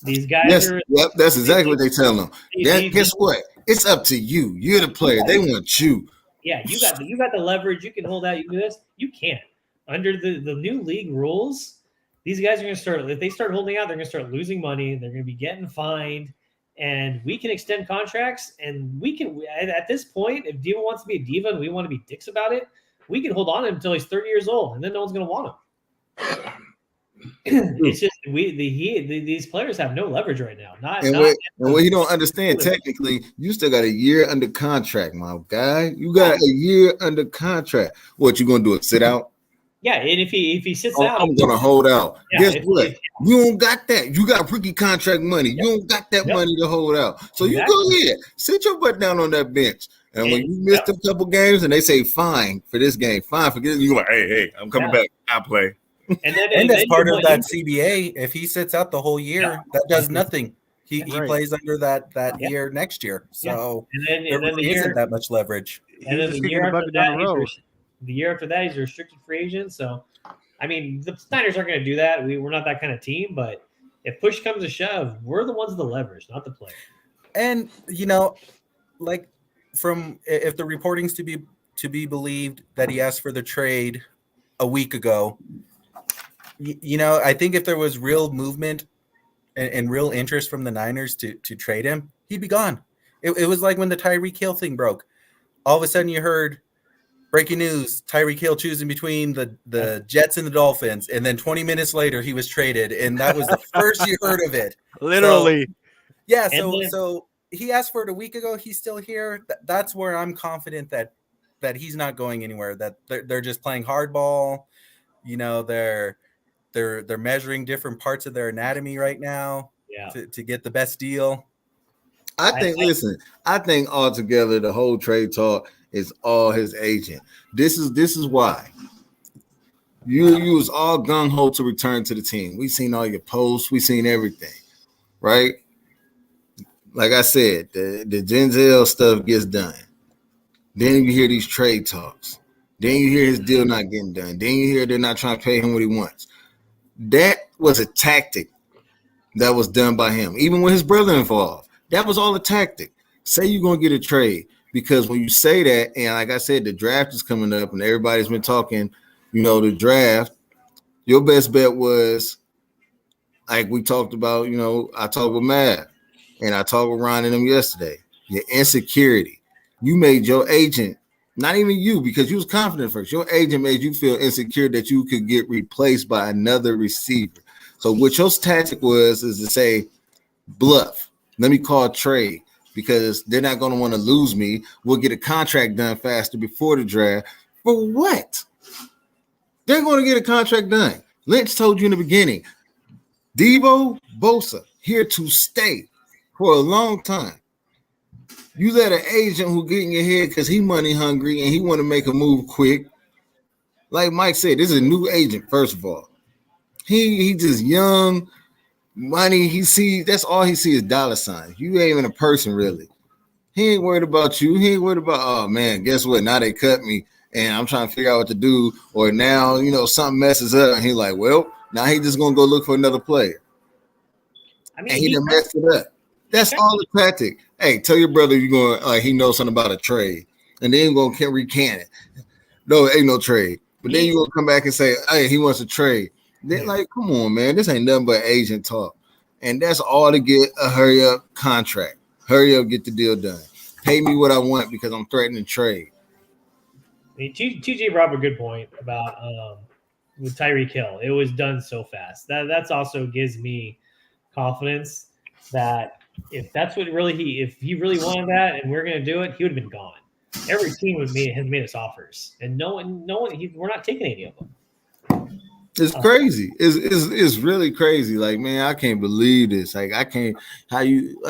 These guys are. Yep, that's exactly what they tell them. Guess what? It's up to you. You're the player. They want you. Yeah, you got the leverage. You can hold out. You can do this. You can't. Under the new league rules, these guys are going to start. If they start holding out, they're going to start losing money. They're going to be getting fined. And we can extend contracts. And we can, at this point, if Diva wants to be a diva and we want to be dicks about it, we can hold on to him until he's 30 years old, and then no one's going to want him. It's just these players have no leverage right now. What you don't understand, technically, you still got a year under contract, my guy. You got a year under contract. What you gonna do? Sit out? Yeah, and if he sits Oh, out, I'm gonna hold out. Yeah, Guess if- what? if- You don't got that. You got rookie contract money. You don't got that Yep. money to hold out. So you Exactly. go ahead, sit your butt down on that bench. And when And- you missed a couple games and they say fine for this game, fine for this, you're like, hey, I'm coming Yeah. back. I play. And as then part you of know, that CBA, if he sits out the whole year, that does nothing. He Right. plays under that Yeah. year next year. So and there then the really year isn't that much leverage. and He's then just the kicking year the after bucket down that, the road. the year after that, he's a restricted free agent. So, I mean, the Niners aren't going to do that. We're not that kind of team. But if push comes to shove, we're the ones with the leverage, not the player. And like from if the reporting's to be believed that he asked for the trade a week ago, I think if there was real movement and real interest from the Niners to trade him, he'd be gone. It was like when the Tyreek Hill thing broke. All of a sudden you heard breaking news, Tyreek Hill choosing between the Jets and the Dolphins, and then 20 minutes later he was traded, and that was the first you heard of it. Literally. Yeah, And then- so he asked for it a week ago. He's still here. That's where I'm confident that he's not going anywhere. That they're just playing hardball. They're measuring different parts of their anatomy right now Yeah. to get the best deal. I think altogether the whole trade talk is all his agent. This is why. You was all gung ho to return to the team. We seen all your posts, we seen everything, right? Like I said, the Denzel stuff gets done. Then you hear these trade talks. Then you hear his deal not getting done. Then you hear they're not trying to pay him what he wants. That was a tactic that was done by him, even with his brother involved. That was all a tactic. Say you're going to get a trade, because when you say that, and like I said, the draft is coming up and everybody's been talking, the draft, your best bet was, like we talked about, I talked with Matt and I talked with Ron and them yesterday, your insecurity. You made your agent, not even you, because you was confident first. Your agent made you feel insecure that you could get replaced by another receiver. So what your tactic was is to say, bluff. Let me call trade, because they're not going to want to lose me. We'll get a contract done faster before the draft. For what? They're going to get a contract done. Lynch told you in the beginning, Deebo, Bosa, here to stay for a long time. You let an agent who get in your head because he money hungry and he want to make a move quick. Like Mike said, this is a new agent, first of all. He just young, money. That's all he sees is dollar signs. You ain't even a person, really. He ain't worried about you. He ain't worried about, oh man, guess what? Now they cut me and I'm trying to figure out what to do. Or now, something messes up and he's like, well, now he just gonna go look for another player. I mean, And he done messed it up. That's all the tactic. Hey, tell your brother you're going he knows something about a trade, and then you're gonna recant it. No, ain't no trade. But then you're gonna come back and say, hey, he wants a trade. They're like, come on, man, this ain't nothing but agent talk. And that's all to get a hurry up contract. Hurry up, get the deal done. Pay me what I want because I'm threatening trade. I mean, TJ brought up a good point about with Tyreek Hill. It was done so fast. That's also gives me confidence that if that's what if he really wanted that and we're going to do it, he would have been gone. Every team has made us offers, and no one, we're not taking any of them. It's crazy. It's really crazy. Like, man, I can't believe this. Like, I can't. How you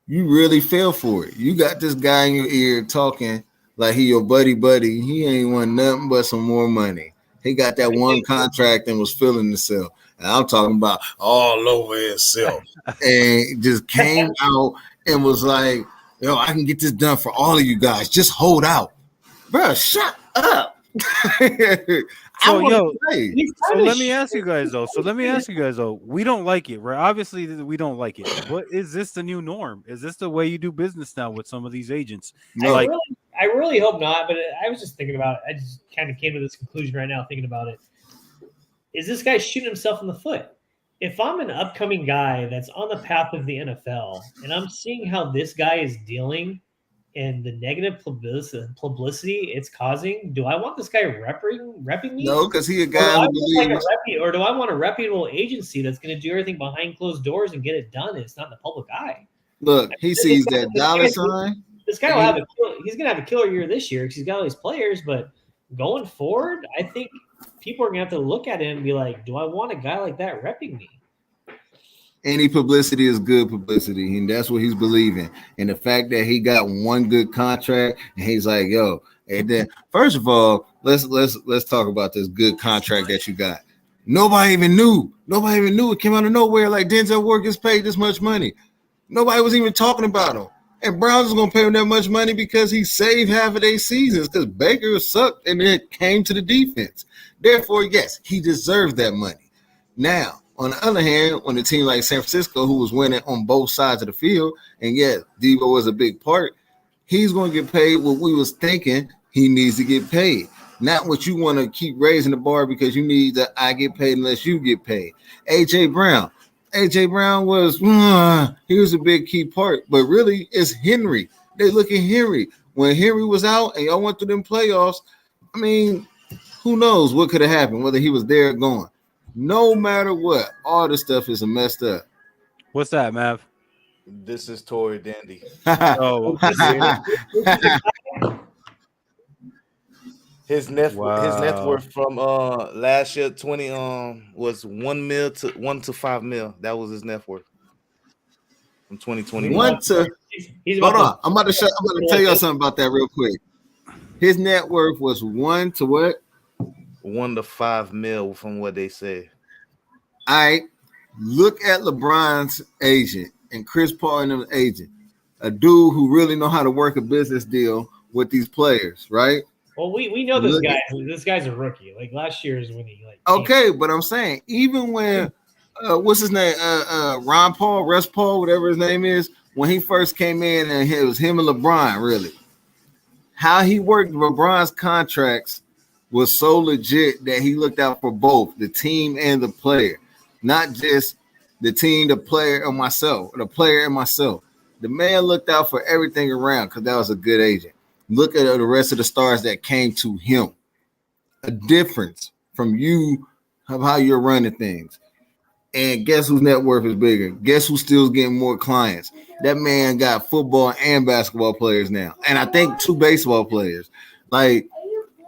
you really fell for it. You got this guy in your ear talking like he your buddy. He ain't want nothing but some more money. He got that one contract and was feeling himself. And I'm talking about all over himself. And just came out and was like, I can get this done for all of you guys. Just hold out. Bro, shut up. So let me ask you guys though. We don't like it, right? Obviously, we don't like it. But is this the new norm? Is this the way you do business now with some of these agents? No. I really hope not. But I was just thinking about it. I just kind of came to this conclusion right now, thinking about it. Is this guy shooting himself in the foot? If I'm an upcoming guy that's on the path of the NFL and I'm seeing how this guy is dealing and the negative publicity it's causing, do I want this guy repping me? No, because he a guy who believes. Or do I want a reputable agency that's going to do everything behind closed doors and get it done? And it's not in the public eye. Look, he sees that dollar sign. This guy will he's going to have a killer year this year because he's got all these players, but going forward, I think people are gonna have to look at him and be like, "Do I want a guy like that repping me?" Any publicity is good publicity, and that's what he's believing. And the fact that he got one good contract, and he's like, "Yo," and then first of all, let's talk about this good contract that you got. Nobody even knew. It came out of nowhere. Like Denzel Ward gets paid this much money. Nobody was even talking about him. And Browns was gonna pay him that much money because he saved half of their seasons because Baker sucked and it came to the defense. Therefore, yes, he deserves that money. Now, on the other hand, when a team like San Francisco, who was winning on both sides of the field, and yes, Debo was a big part, he's going to get paid what we was thinking he needs to get paid. Not what you want to keep raising the bar because you need that I get paid unless you get paid. AJ Brown was he was a big key part, but really it's Henry. They look at Henry. When Henry was out and y'all went through them playoffs, I mean, who knows what could have happened, whether he was there or gone. No matter what, all the stuff is messed up. What's that, Mav? This is Tory Dandy. Oh, His net Wow. worth from last year 20 was 1 mil to 1 to 5 mil. That was his net worth from 2021. One to He's hold about on. I'm about to tell y'all something about that real quick. His net worth was 1 to what? 1 to 5 mil from what they say. All right. Look at LeBron's agent and Chris Paul and them agent. A dude who really know how to work a business deal with these players, right? Well, we know this Look guy. at- This guy's a rookie. Like last year is when he like. Okay, but I'm saying even when what's his name? Ron Paul, Russ Paul, whatever his name is, when he first came in and it was him and LeBron, really. How he worked LeBron's contracts was so legit that he looked out for both the team and the player, not just the team, the player, and myself, or the player and myself. The man looked out for everything around because that was a good agent. Look at the rest of the stars that came to him. A difference from you of how you're running things. And guess whose net worth is bigger? Guess who's still getting more clients? That man got football and basketball players now. And I think 2 baseball players. Like,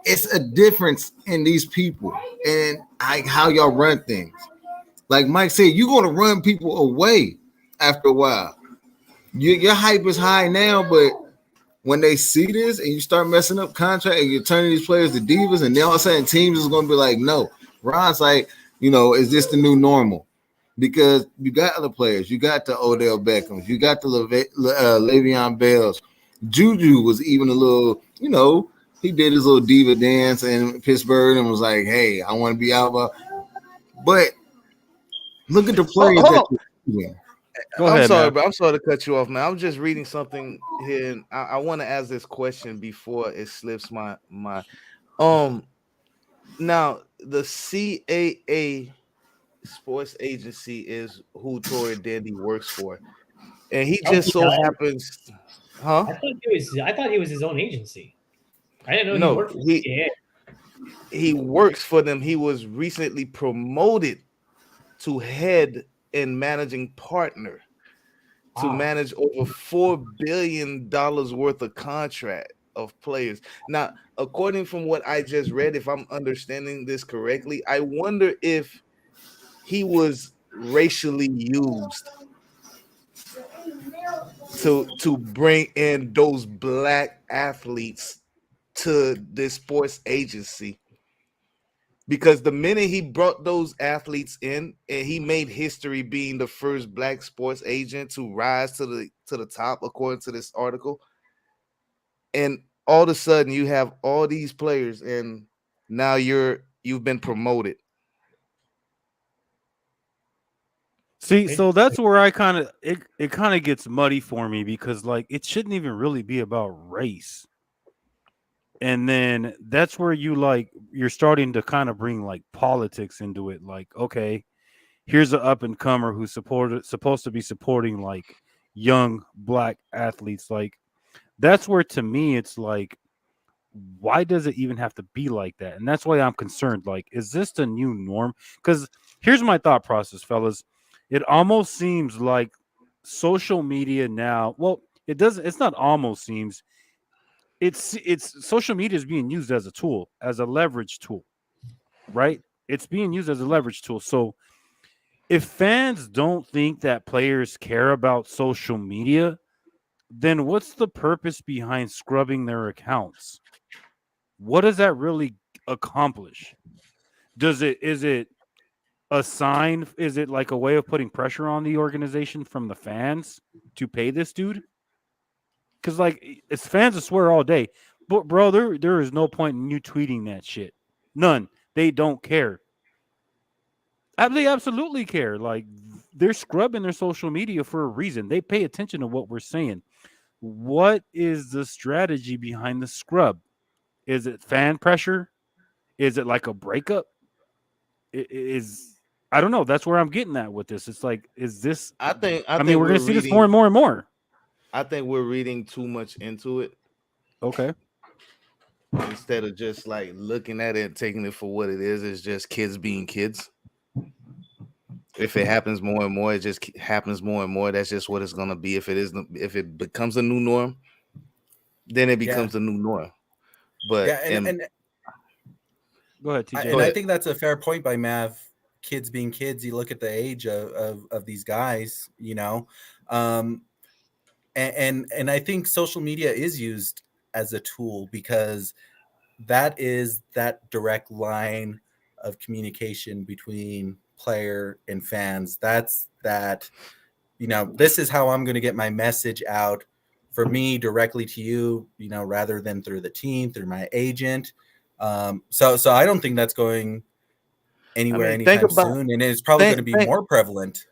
it's a difference in these people and how y'all run things. Like Mike said, you're going to run people away after a while. Your hype is high now, but when they see this and you start messing up contract and you're turning these players to divas, and then all of a sudden teams is going to be like, no. Ron's like, is this the new normal? Because you got other players. You got the Odell Beckhams. You got the Le'Veon Bells. Juju was even a little, he did his little diva dance in Pittsburgh and was like, hey, I want to be out. But look at the players Hold that on. you're doing. Go I'm ahead, sorry, man. but I'm sorry to cut you off, man. I'm just reading something here, and I want to ask this question before it slips my now the CAA sports agency is who Tory Dandy works for, and he just so happens, huh? I thought he was his own agency. I didn't know he No, worked for CAA. he works for them. He was recently promoted to head and managing partner to Wow. manage over $4 billion worth of contract of players. Now, according from what I just read, if I'm understanding this correctly, I wonder if he was racially used to bring in those black athletes to this sports agency. Because the minute he brought those athletes in, and he made history being the first black sports agent to rise to the top, according to this article. And all of a sudden, you have all these players, and now you've been promoted. See, so that's where I kind of it kind of gets muddy for me because like it shouldn't even really be about race. And then that's where you're starting to kind of bring like politics into it. Like, okay, here's an up and comer who's supposed to be supporting like young black athletes. Like, that's where to me it's like, why does it even have to be like that? And that's why I'm concerned. Like, is this the new norm? Because here's my thought process, fellas. It almost seems like social media now. Well, it doesn't. It's not almost seems. it's social media is being used as a tool, as a leverage tool, right? It's being used as a leverage tool. So if fans don't think that players care about social media, then what's the purpose behind scrubbing their accounts? What does that really accomplish? Is it a sign? Is it like a way of putting pressure on the organization from the fans to pay this dude? Because like it's fans that swear all day, but bro, there is no point in you tweeting that shit. None. They don't care. They absolutely care. Like they're scrubbing their social media for a reason. They pay attention to what we're saying. What is the strategy behind the scrub? Is it fan pressure? Is it like a breakup? I don't know. That's where I'm getting at with this. It's like, is this? I think mean, we're going to see this more and more and more. I think we're reading too much into it. Okay. Instead of just like looking at it and taking it for what it is, it's just kids being kids. If it happens more and more, it just happens more and more. That's just what it's gonna be. If it becomes a new norm, then it becomes a new norm. But and go ahead, TJ. I think that's a fair point by Mav. Kids being kids, you look at the age of these guys, you know, and I think social media is used as a tool because that is that direct line of communication between player and fans. That's that, you know, this is how I'm going to get my message out for me directly to you, you know, rather than through the team, through my agent. So I don't think that's going anywhere anytime soon, and it's probably going to be more prevalent.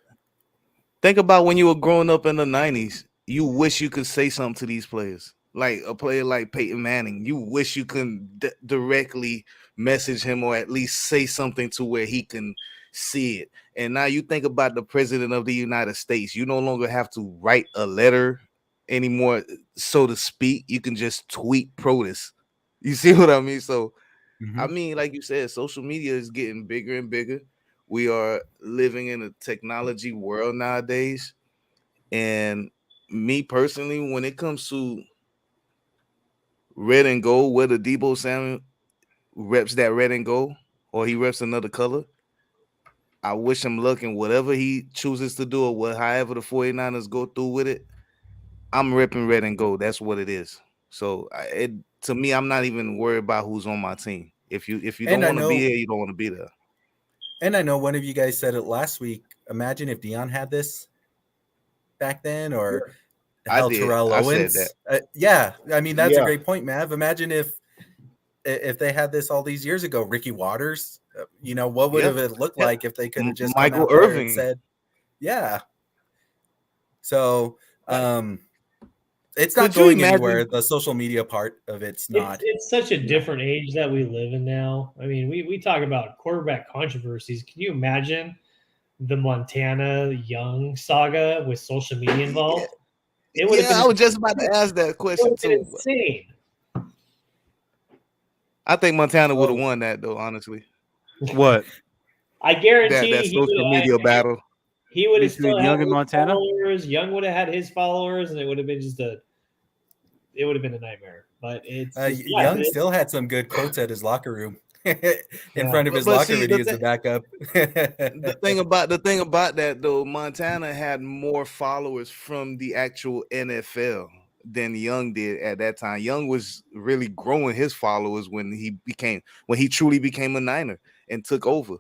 Think about when you were growing up in the 90s. You wish you could say something to these players. Like a player like Peyton Manning, you wish you can directly message him or at least say something to where he can see it. And now you think about the president of the United States. You no longer have to write a letter anymore, so to speak. You can just tweet protest. You see what I mean? So, I mean, like you said, social media is getting bigger and bigger. We are living in a technology world nowadays. And me personally, when it comes to red and gold, whether Deebo Samuel reps that red and gold or he reps another color, I wish him luck in whatever he chooses to do or however the 49ers go through with it. I'm repping red and gold. That's what it is. So to me, I'm not even worried about who's on my team. If you don't want to be here, you don't want to be there. And I know one of you guys said it last week. Imagine if Deion had this back then, or Terrell Owens. Said that. Yeah, I mean that's a great point, Mav. Imagine if they had this all these years ago. Ricky Waters, you know, what would have it looked like if they could have just Michael Irvin said, yeah. So it's not going anywhere. The social media part of it's not. It's such a different age that we live in now. I mean, we talk about quarterback controversies. Can you imagine the Montana Young saga with social media involved? It would have been, I was just about to ask that question too. Insane. I think Montana would have won that though, honestly. What? I guarantee that social media battle. He would have still Young had in Montana. Followers. Young would have had his followers, and it would have been it would have been a nightmare. But it's Young still had some good quotes at his locker room. In front of his locker room, he was the backup. the thing about that though, Montana had more followers from the actual NFL than Young did at that time. Young was really growing his followers when he truly became a Niner and took over.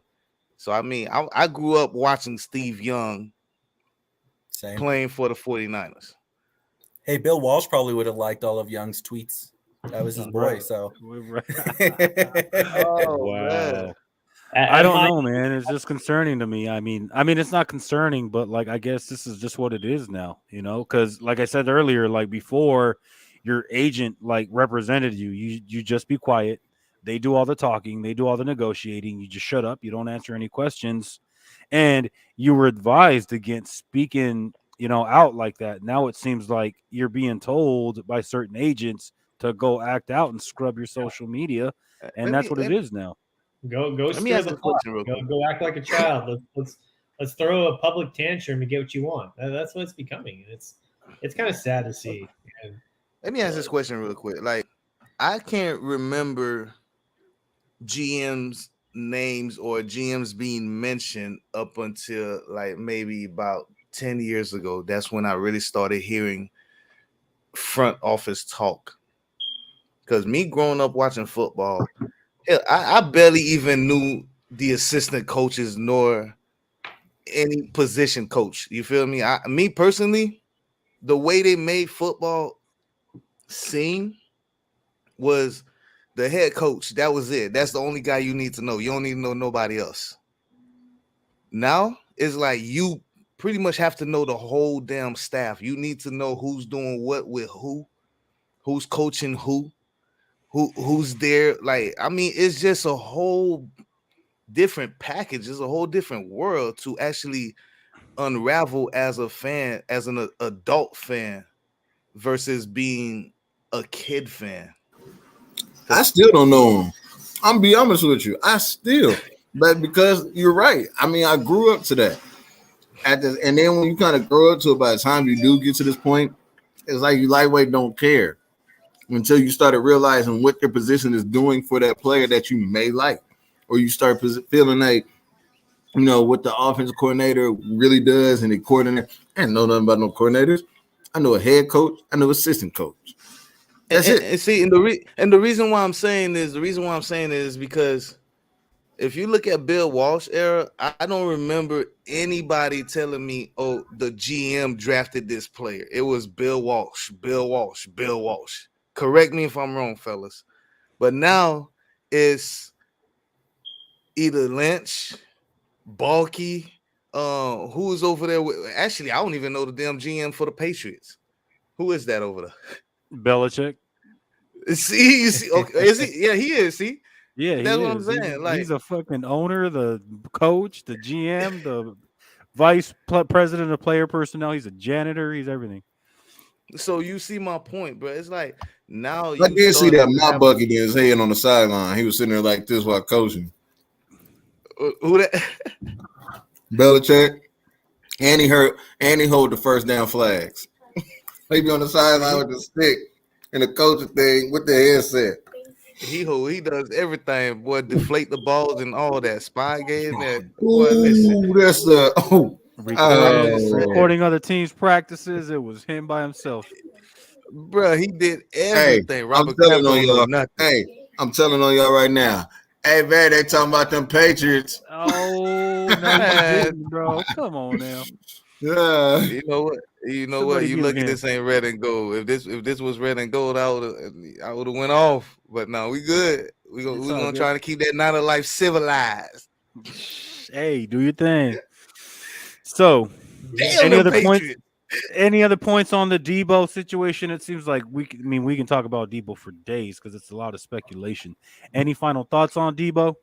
So I mean, I grew up watching Steve Young playing for the 49ers. Hey, Bill Walsh probably would have liked all of Young's tweets. That was his boy. So, oh wow! I don't know, man. It's just concerning to me. I mean, it's not concerning, but like, I guess this is just what it is now, you know? Because, like I said earlier, like before, your agent like represented you. You just be quiet. They do all the talking. They do all the negotiating. You just shut up. You don't answer any questions, and you were advised against speaking, you know, out like that. Now it seems like you're being told by certain agents to go act out and scrub your social media, and that's what it is now. Go. Let me ask the question real quick. Go act like a child. Let's throw a public tantrum and get what you want. That's what it's becoming. It's kind of sad to see. Let me ask this question real quick. Like, I can't remember GM's names or GMs being mentioned up until like maybe about 10 years ago. That's when I really started hearing front office talk. Because me growing up watching football, hell, I barely even knew the assistant coaches nor any position coach. You feel me? Me personally, the way they made football seem was the head coach. That was it. That's the only guy you need to know. You don't need to know nobody else. Now it's like you pretty much have to know the whole damn staff. You need to know who's doing what with who's coaching who's there. Like, I mean, it's just a whole different package. It's a whole different world to actually unravel as a fan, as an adult fan, versus being a kid fan. I still don't know him. I'm be honest with you. But because you're right. I mean, I grew up to that. And then when you kind of grow up to it, by the time you do get to this point, it's like you lightweight don't care until you started realizing what their position is doing for that player that you may like, or you start feeling like, you know, what the offensive coordinator really does, and the coordinator. I didn't know nothing about no coordinators. I know a head coach. I know assistant coach. That's it. And see, the reason why I'm saying is because if you look at Bill Walsh era, I don't remember anybody telling me, "Oh, the GM drafted this player." It was Bill Walsh. Correct me if I'm wrong, fellas. But now it's either Lynch, Balky, who's over there with, actually, I don't even know the damn GM for the Patriots. Who is that over there? Belichick. See, you see, okay, is he? Yeah, he is. See, Yeah, that's he what I'm is. saying. Like, He's a fucking owner, the coach, the GM, the vice president of player personnel. He's a janitor. He's everything. so you see my point, bro. It's like now I did see that my my bucket in his head on the sideline. He was sitting there like this while coaching. Who that? Belichick. And he hold the first down flags. He be on the sideline with the stick and the coaching thing with the headset. He does everything, boy. Deflate the balls and all that. Spy game that. Boy, listen. Ooh, that's the Recording other teams' practices. It was him by himself. Bro, he did everything. I'm telling on y'all. Hey, I'm telling on y'all right now. Hey, man, they talking about them Patriots. Oh, no, he didn't, bro. Come on now. Yeah. You know what? Somebody You give look at him. this ain't red and gold. If this was red and gold, I would have went off. But no, we good. We're It's all gonna good. try to keep that night of life civilized. Hey, do your thing. So, Damn, any them other points? Patriots. Any other points on the Debo situation? It seems like we can talk about Debo for days because it's a lot of speculation. Any final thoughts on Debo?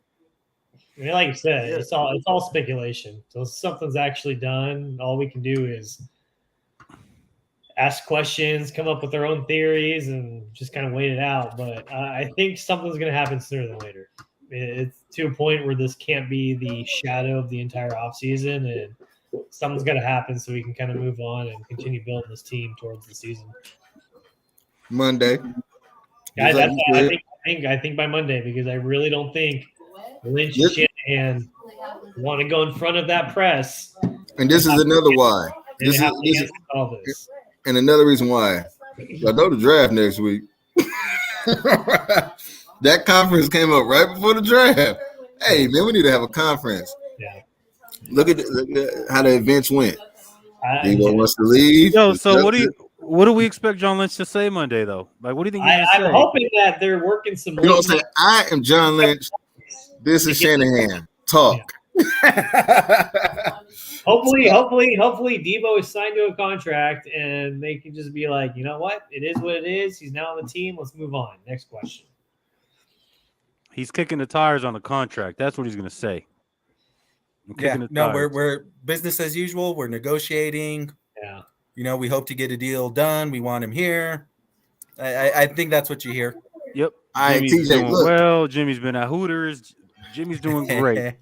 I mean, like you said, it's all speculation. So something's actually done. All we can do is ask questions, come up with our own theories, and just kind of wait it out. But I think something's going to happen sooner than later. It's to a point where this can't be the shadow of the entire offseason, and something's got to happen so we can kind of move on and continue building this team towards the season. Monday. Guys, Just like you said. I think by Monday, because I really don't think Lynch Yes. and Shanahan want to go in front of that press. And this is another why. They This have to is answer all this. and another reason why. I know the draft next week. That conference came up right before the draft. Hey, man, we need to have a conference. Yeah. Look at how the events went. Debo wants to leave. Yo, so what do we expect John Lynch to say Monday though? Like, what do you think he's I'm gonna say? hoping that they're working some. You know what I'm saying? I am John Lynch. This is Shanahan. Talk. Hopefully, Debo is signed to a contract, and they can just be like, you know what, it is what it is. He's now on the team. Let's move on. Next question. He's kicking the tires on the contract. That's what he's gonna say. I'm Yeah, kicking the no, tires. we're business as usual. We're negotiating. Yeah. You know, we hope to get a deal done. We want him here. I think that's what you hear. Yep. All right, Jimmy's TJ, doing look. well. Jimmy's been at Hooters. Jimmy's doing great.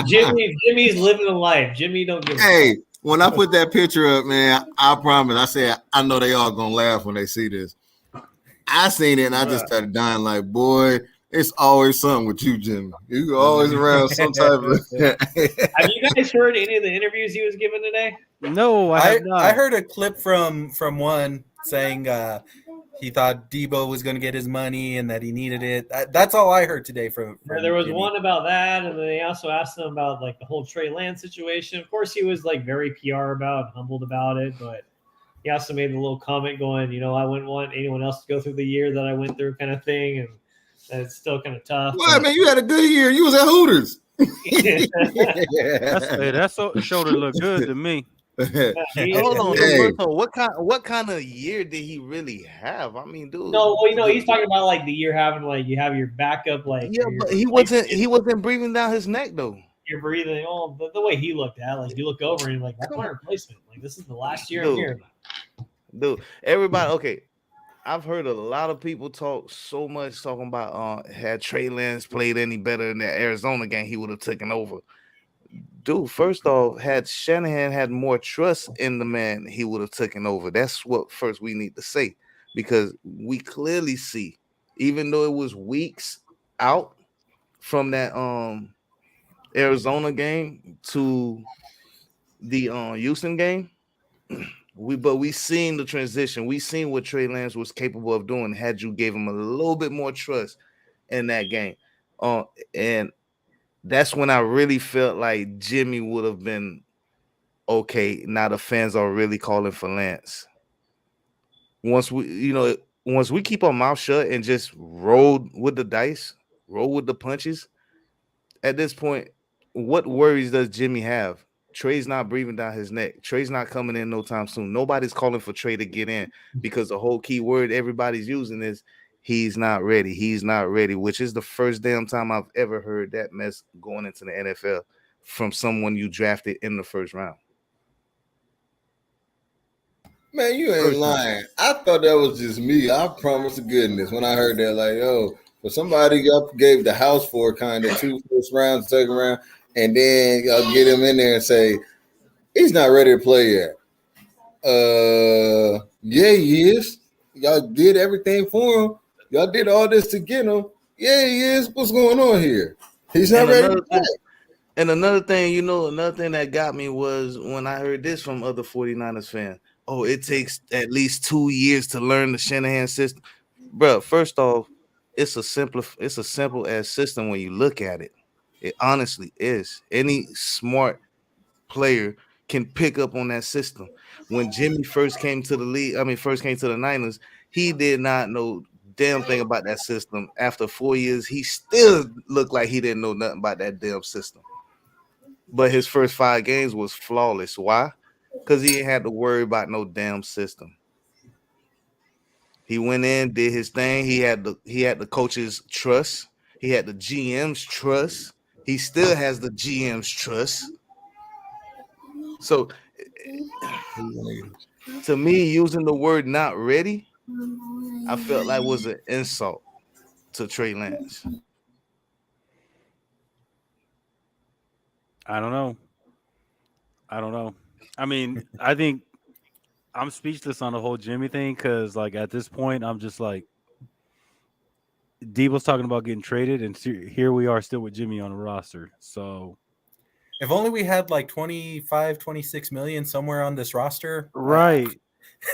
Jimmy's living a life. Jimmy, don't give a Hey, when I put that picture up, man, I promise. I said I know they all gonna laugh when they see this. I seen it and I just started dying like, boy, it's always something with you, Jimmy. You always around some type of. Have you guys heard any of the interviews he was giving today? No, I have not. I heard a clip from one saying he thought Debo was going to get his money and that he needed it. That's all I heard today from There was Jimmy. one about that, and then they also asked him about like the whole Trey Lance situation. Of course, he was like very PR about, humbled about it, but he also made a little comment going, I wouldn't want anyone else to go through the year that I went through, kind of thing, and it's still kind of tough. Well, man, you had a good year. You was at Hooters. That shoulder look good to me. Hold on, Hey. Roberto, what kind of year did he really have? I mean, dude. No, well, he's talking about like the year having like you have your backup, like Yeah, your- but he wasn't breathing down his neck though. You're breathing. Oh, the way he looked at, like you look over and you're like, that's my replacement. Like this is the last year I'm here. Dude, everybody, okay. I've heard a lot of people talk so much talking about had Trey Lance played any better in that Arizona game, he would have taken over. Dude, first off, had Shanahan had more trust in the man, he would have taken over. That's what first we need to say, because we clearly see, even though it was weeks out from that Arizona game to the Houston game, we seen the transition. We seen what Trey Lance was capable of doing had you gave him a little bit more trust in that game. And that's when I really felt like Jimmy would have been okay. Now the fans are really calling for Lance. Once we keep our mouth shut and just roll with the dice, roll with the punches, at this point, what worries does Jimmy have? Trey's not breathing down his neck. Trey's not coming in no time soon. Nobody's calling for Trey to get in because the whole key word everybody's using is he's not ready. He's not ready, which is the first damn time I've ever heard that mess going into the NFL from someone you drafted in the first round. Man, you ain't lying. I thought that was just me. I promise to goodness when I heard that, like, yo, for somebody y'all gave the house for kind of 2 first rounds, second round, and then y'all get him in there and say he's not ready to play yet. Yeah, he is. Y'all did everything for him. Y'all did all this to get him. Yeah, he is. What's going on here? He's not ready to play. And another thing, another thing that got me was when I heard this from other 49ers fans. Oh, it takes at least 2 years to learn the Shanahan system. Bro, first off, it's a simple as system when you look at it. It honestly is. Any smart player can pick up on that system. When Jimmy first came to the Niners, he did not know damn thing about that system. After 4 years, he still looked like he didn't know nothing about that damn system. But his first 5 games was flawless. Why? Because he ain't had to worry about no damn system. He went in, did his thing. He had the coach's trust. He had the GM's trust. He still has the GM's trust. So, to me, using the word "not ready," I felt like was an insult to Trey Lance. I don't know. I mean, I think I'm speechless on the whole Jimmy thing because, like, at this point, I'm just like, Debo's talking about getting traded, and here we are still with Jimmy on the roster. So, if only we had like 25, 26 million somewhere on this roster. Right.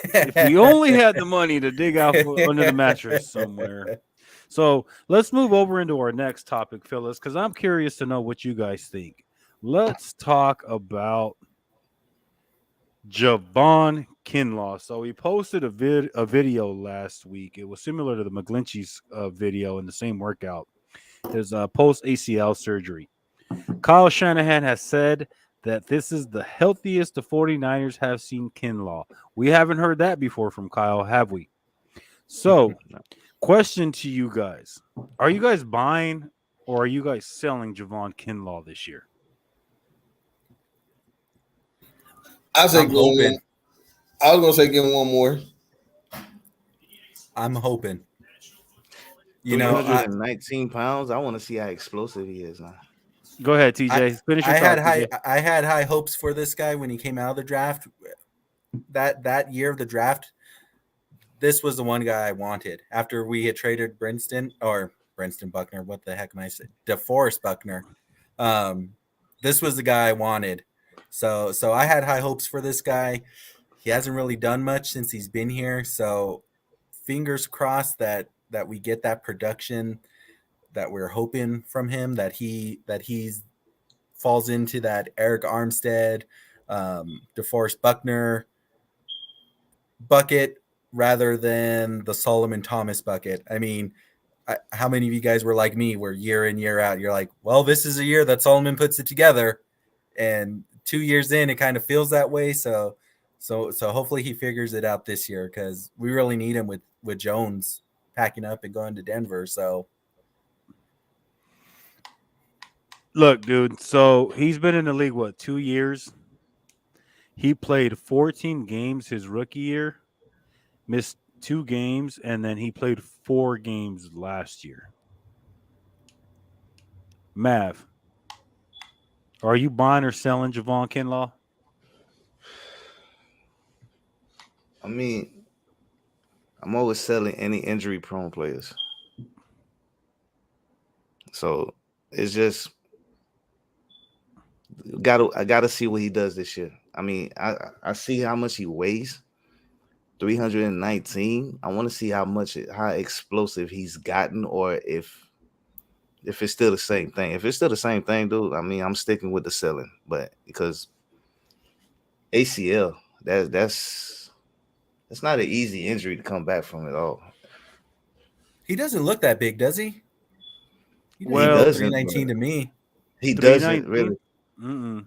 If we only had the money to dig out under the mattress somewhere. So let's move over into our next topic, Phyllis, because I'm curious to know what you guys think. Let's talk about Javon Kinlaw. So he posted a video last week. It was similar to the McGlinchey's video in the same workout. His post ACL surgery. Kyle Shanahan has said that this is the healthiest the 49ers have seen Kinlaw. We haven't heard that before from Kyle, have we? So, question to you guys. Are you guys buying or are you guys selling Javon Kinlaw this year? I say go in. I was gonna say give him one more. I'm hoping. 19 pounds. I want to see how explosive he is now. Go ahead, TJ. Finish your thought, TJ. I had high hopes for this guy when he came out of the draft. That year of the draft, this was the one guy I wanted after we had traded Brinston Buckner. What the heck am I saying? DeForest Buckner. This was the guy I wanted. So I had high hopes for this guy. He hasn't really done much since he's been here. So fingers crossed that we get that production that we're hoping from him, that he's falls into that Eric Armstead, DeForest Buckner bucket rather than the Solomon Thomas bucket. I mean, how many of you guys were like me, where year in, year out, you're like, well, this is a year that Solomon puts it together, and 2 years in, it kind of feels that way. So hopefully he figures it out this year, because we really need him with Jones packing up and going to Denver. So Look, dude. So he's been in the league 2 years. He played 14 games his rookie year, missed 2 games, and then he played 4 games last year. Mav, are you buying or selling Javon Kinlaw? I mean, I'm always selling any injury-prone players. So it's just I gotta see what he does this year. I mean, I see how much he weighs, 319. I want to see how explosive he's gotten, or if it's still the same thing. If it's still the same thing, dude, I mean, I'm sticking with the selling, but because ACL, that's not an easy injury to come back from at all. he doesn't look that big, does he? He Well, doesn't look 319 to me. He doesn't 319? really. Mm-mm.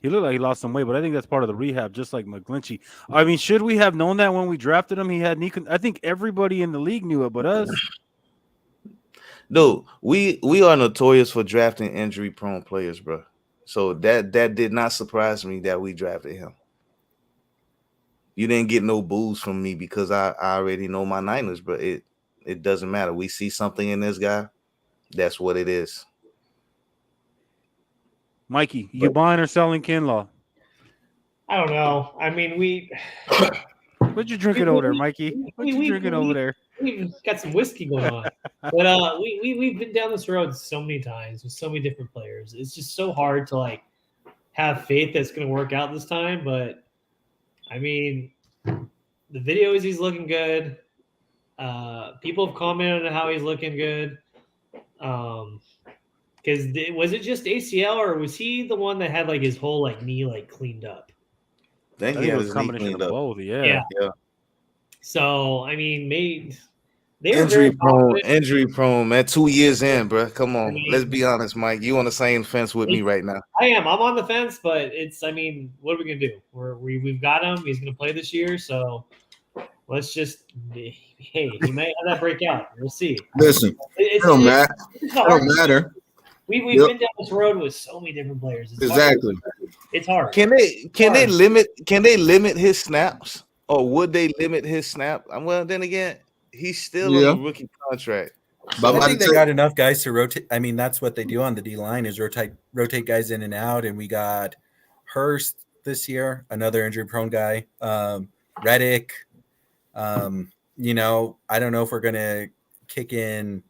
He looked like he lost some weight, but I think that's part of the rehab, just like McGlinchey. I mean, should we have known that when we drafted him? He had knee. I think everybody in the league knew it, but us. Dude, we are notorious for drafting injury-prone players, bro. So that did not surprise me that we drafted him. You didn't get no boos from me because I already know my Niners, but it doesn't matter. We see something in this guy. That's what it is. Mikey, you buying or selling Kinlaw? I don't know. I mean, What you drinking over there, Mikey? What you drinking over there? We've got some whiskey going on, but we've been down this road so many times with so many different players. It's just so hard to like have faith that's going to work out this time. But I mean, the video is he's looking good. People have commented on how he's looking good. Because was it just ACL, or was he the one that had like his whole like knee like cleaned up? I think he it had was his a knee combination cleaned of up. both. Yeah. So I mean, they were Injury very prone, confident. man. 2 years in, bro. Come on, I mean, let's be honest, Mike. You on the same fence with me right now. I am. I'm on the fence, but it's. I mean, what are we gonna do? We've got him. He's gonna play this year, so let's just. Hey, he might have that breakout. We'll see. Listen, it don't matter. It don't matter. We've been down this road with so many different players. It's Exactly. hard. It's hard. Can they limit his snaps, or would they limit his snap? Well, then again, he's still on a rookie contract. But I think they got enough guys to rotate. I mean, that's what they do on the D line is rotate guys in and out. And we got Hurst this year, another injury-prone guy. Reddick. You know, I don't know if we're gonna kick in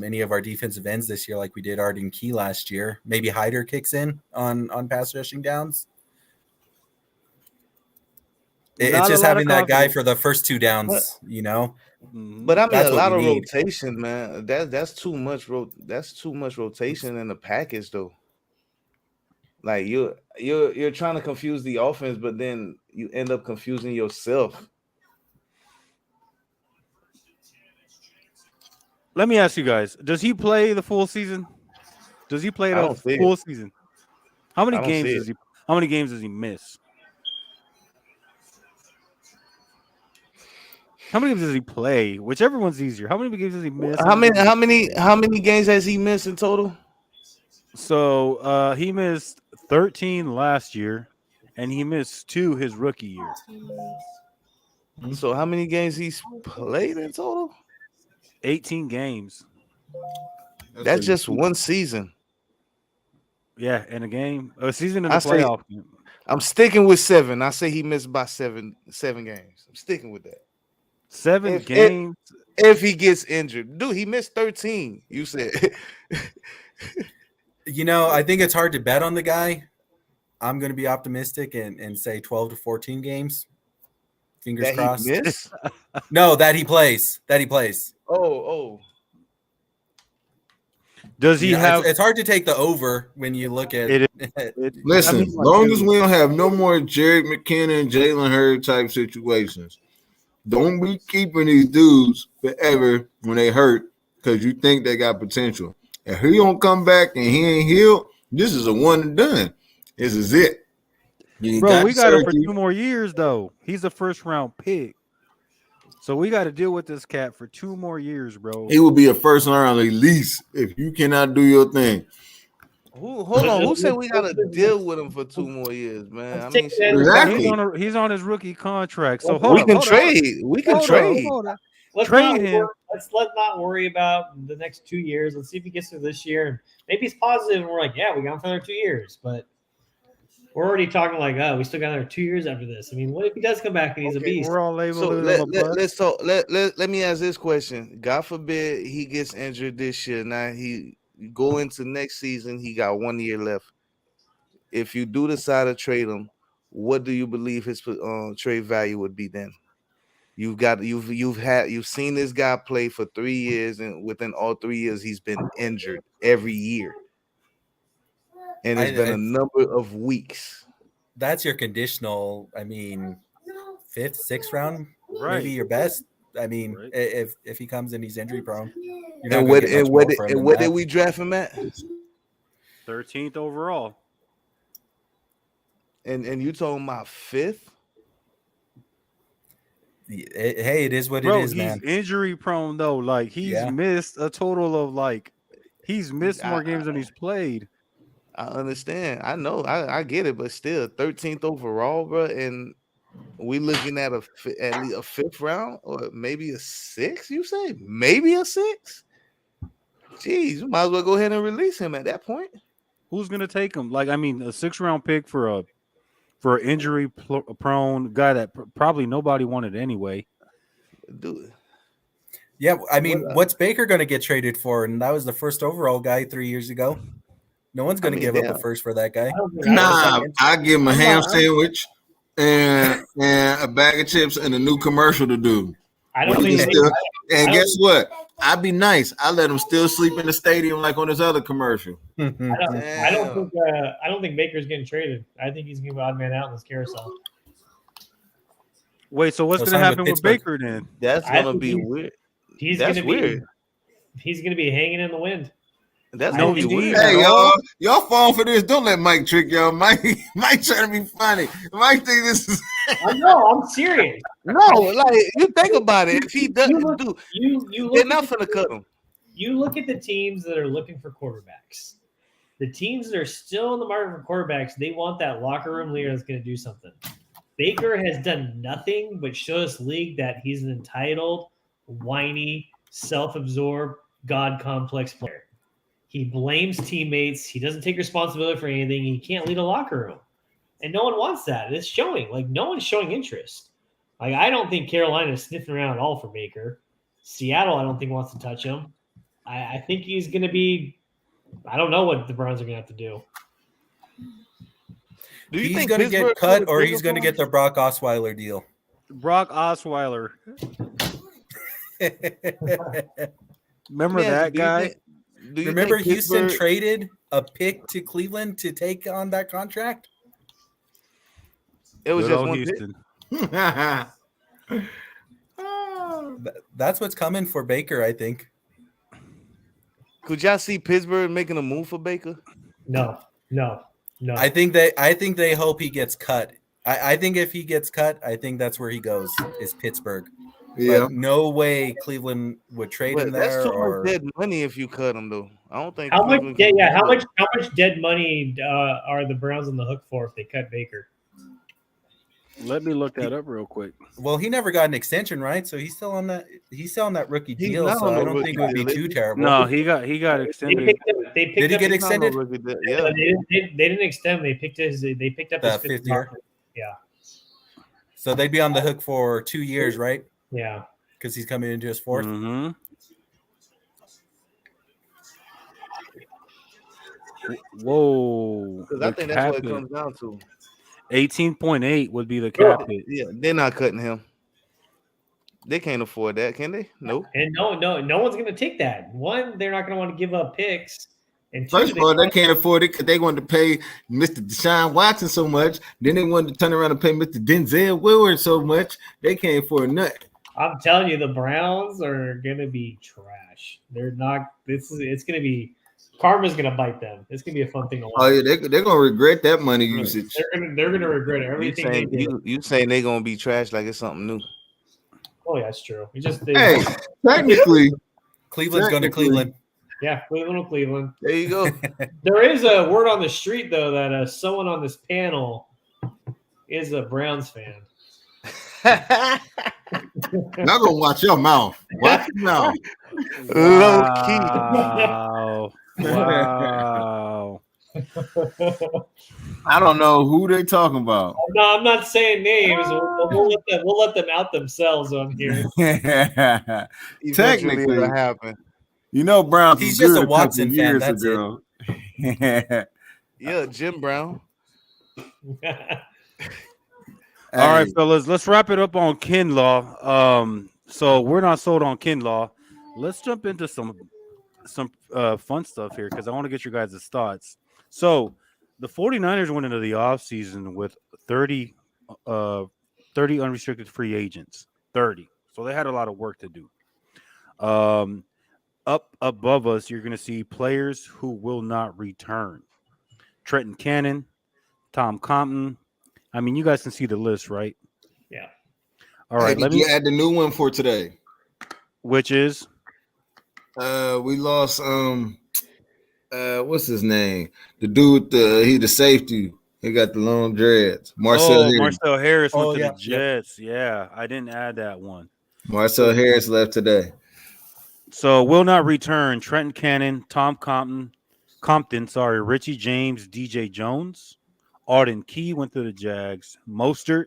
any of our defensive ends this year like we did Arden Key last year. Maybe Hyder kicks in on pass rushing downs. It's just having that guy for the first 2 downs, you know. But I mean, That's a what lot we of need. rotation, man. That's too much. That's too much rotation in the package, though. Like you're trying to confuse the offense, but then you end up confusing yourself. Let me ask you guys: does he play the full season? Does he play the full season? How many games does he? How many games does he miss? How many games does he play? Whichever one's easier. How many games does he miss? How many games has he missed in total? So he missed 13 last year, and he missed 2 his rookie year. So how many games he's played in total? 18 games. That's just one season. Yeah, in a game, a season in the playoff. I'm sticking with 7. I say he missed by seven games. I'm sticking with that. 7 If- games. If he gets injured, dude, he missed 13. You said You know, I think it's hard to bet on the guy. I'm going to be optimistic and say 12 to 14 games. Fingers that crossed. he missed. No, that he plays. That he plays. Oh, Does he You know, have? it's hard to take the over when you look at It it. Listen, I mean, as like, long dude. as we don't have no more Jared McKinnon, Jalen Hurd type situations, don't be keeping these dudes forever when they hurt because you think they got potential. If he don't come back and he ain't healed, this is a one and done. This is it. You Bro, we got him for Syracuse. 2 more years, though. He's a first-round pick. So we got to deal with this cat for 2 more years, bro. He will be a first round at least if you cannot do your thing. hold on. Who said we gotta deal with him for 2 more years, man? I Let's mean, take shit, that- Exactly. He's on his rookie contract. So We hold we on, can hold on. trade. We can Hold on, trade. hold on. Let's Trade not him. let's not worry about the next 2 years. Let's see if he gets through this year. And maybe he's positive, and we're like, yeah, we got him for another 2 years. But we're already talking like, oh, we still got another 2 years after this. I mean, what if he does come back and he's a Okay, beast? We're all labeled So on a bus. let's talk. Let me ask this question. God forbid he gets injured this year. Now he go into next season. He got 1 year left. If you do decide to trade him, what do you believe his trade value would be then? You've seen this guy play for 3 years, and within all 3 years he's been injured every year, and it's been a number of weeks. That's your conditional. I mean, 5th, 6th round, Right. maybe your best. I mean, Right. if he comes and he's injury prone, you're not And gonna what get and much what more did, from him and than what that. did we draft him at? 13th overall. And you talking about 5th? Hey, it is what Bro, it is, he's man. injury prone though. Like he's Yeah. missed a total of he's missed more I- games than he's played. I understand. I know. I get it, but still, 13th overall, bro. And we looking at at least a 5th round or maybe a 6th. You say maybe a 6th? Jeez, you might as well go ahead and release him at that point. Who's gonna take him? Like, I mean, a 6th-round pick for an injury prone guy that probably nobody wanted anyway. Dude, Yeah, I mean, What, what's Baker going to get traded for? And that was the first overall guy 3 years ago. No one's going to mean, give yeah. up a first for that guy. I don't think- Nah, I give him a I'm ham not- sandwich and a bag of chips and a new commercial to do. I don't He think. can Baker- still- and I guess what? I'd be nice. I let him still sleep in the stadium like on his other commercial. I don't Damn. think. I don't think Baker's getting traded. I think he's going to be odd man out in this carousel. Wait, so what's So gonna sign with happen with Pittsburgh. Baker then? that's I gonna think be he's- weird. He's That's going to be. weird. He's going to be hanging in the wind. That's I gonna be think weird. he- Hey y'all fall for this. Don't let Mike trick y'all. Mike trying to be funny. Mike think this is I know. I'm serious. No, like you think about it. If he doesn't You look- do, You they're look not at gonna cut him. you look at the teams that are looking for quarterbacks. The teams that are still in the market for quarterbacks, they want that locker room leader that's going to do something. Baker has done nothing but show this league that he's an entitled, whiny, self-absorbed, God complex player. He blames teammates. He doesn't take responsibility for anything. He can't lead a locker room. And no one wants that. It's showing. Like, no one's showing interest. Like, I don't think Carolina is sniffing around at all for Baker. Seattle, I don't think wants to touch him. I think he's going to be. I don't know what the Browns are going to have to do. Do you He's think going to Pittsburgh get cut put a or bigger he's going to force? get the Brock Osweiler deal. Brock Osweiler. Remember Let me ask that you, guy? do you Remember think Houston Pittsburgh- traded a pick to Cleveland to take on that contract? It was Good just old one pick. Houston. That's what's coming for Baker, I think. Could y'all see Pittsburgh making a move for Baker? No. I think they hope he gets cut. I think if he gets cut, I think that's where he goes, is Pittsburgh. yeah. But no way Cleveland would trade him But that's there. too Or much dead money if you cut him, though. I don't think. How much? Cleveland Yeah, can yeah. do How that. much dead money are the Browns on the hook for if they cut Baker? Let me look that up real quick. well, he never got an extension, right? So he's still on that. He's still on that rookie He's deal. not So on I the don't think it would be rookie too deal. terrible. No, he got They extended. picked him. They picked Did he up get his- He's not on the extended? rookie deal. Yeah, Yeah. they didn't extend. They picked up The his fifth year. option. Yeah, So they'd be on the hook for 2 years, right? yeah. because he's coming into his 4th. Mm-hmm. Whoa. Because I The think that's what cap it hit. comes down to. 18.8 would be the cap hit. Yeah, they're not cutting him. They can't afford that, can they? Nope. And no one's going to take that. One, they're not going to want to give up picks. And two, First of all, they can't afford it because they wanted to pay Mr. Deshaun Watson so much. Then they wanted to turn around and pay Mr. Denzel Willard so much. They can't afford nothing. I'm telling you, the Browns are going to be trash. They're not. It's going to be. Karma's going to bite them. It's going to be a fun thing to watch. Oh yeah, they're gonna regret that money usage. They're gonna regret everything they did. You saying they're gonna be trash like it's something new? Oh yeah, that's true. Hey, technically, Cleveland's going to Cleveland. Yeah, Cleveland. There you go. There is a word on the street though that someone on this panel is a Browns fan. y'all gonna watch your mouth. Watch your mouth. Low key. Wow. Wow. I don't know who they talking about. No, I'm not saying names. We'll let them out themselves on here. Eventually Technically, it'll happen. you know, Browns. He's was just good a Watson couple fan, years that's ago. Yeah, Jim Brown. All right, fellas, let's wrap it up on Kinlaw. So we're not sold on Kinlaw. Let's jump into some fun stuff here because I want to get your guys' thoughts. So the 49ers went into the offseason with 30 unrestricted free agents. 30. So they had a lot of work to do. Up above us, you're going to see players who will not return. Trenton Cannon, Tom Compton. I mean, you guys can see the list, right? Yeah. All right. Hey, did you add the new one for today? Which is? We lost what's his name? The dude with the safety. He got the long dreads. Marcel Harris went to yeah. the Jets. Yeah, I didn't add that one. Marcel Harris left today. So will not return. Trenton Cannon, Tom Compton, Richie James, DJ Jones, Arden Key went to the Jags. Mostert,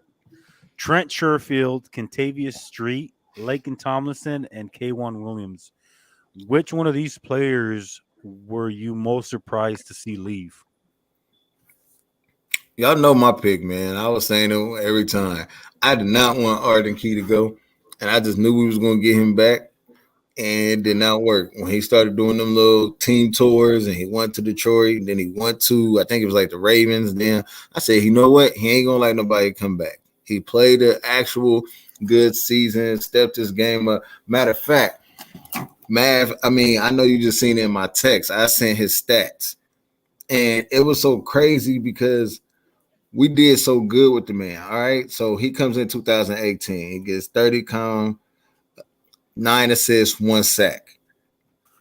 Trent Sherfield, Kentavious Street, Laken Tomlinson, and K1 Williams. Which one of these players were you most surprised to see leave? Y'all know my pick, man. I was saying it every time. I did not want Arden Key to go, and I just knew we was going to get him back, and it did not work. When he started doing them little team tours, and he went to Detroit, and then he went to, I think it was like the Ravens, and then I said, you know what? He ain't going to let nobody come back. He played an actual good season, stepped his game up. Matter of fact, Mav, I mean, I know you just seen it in my text. I sent his stats, and it was so crazy because we did so good with the man. All right. So he comes in 2018. He gets 30 9 assists, 1 sack.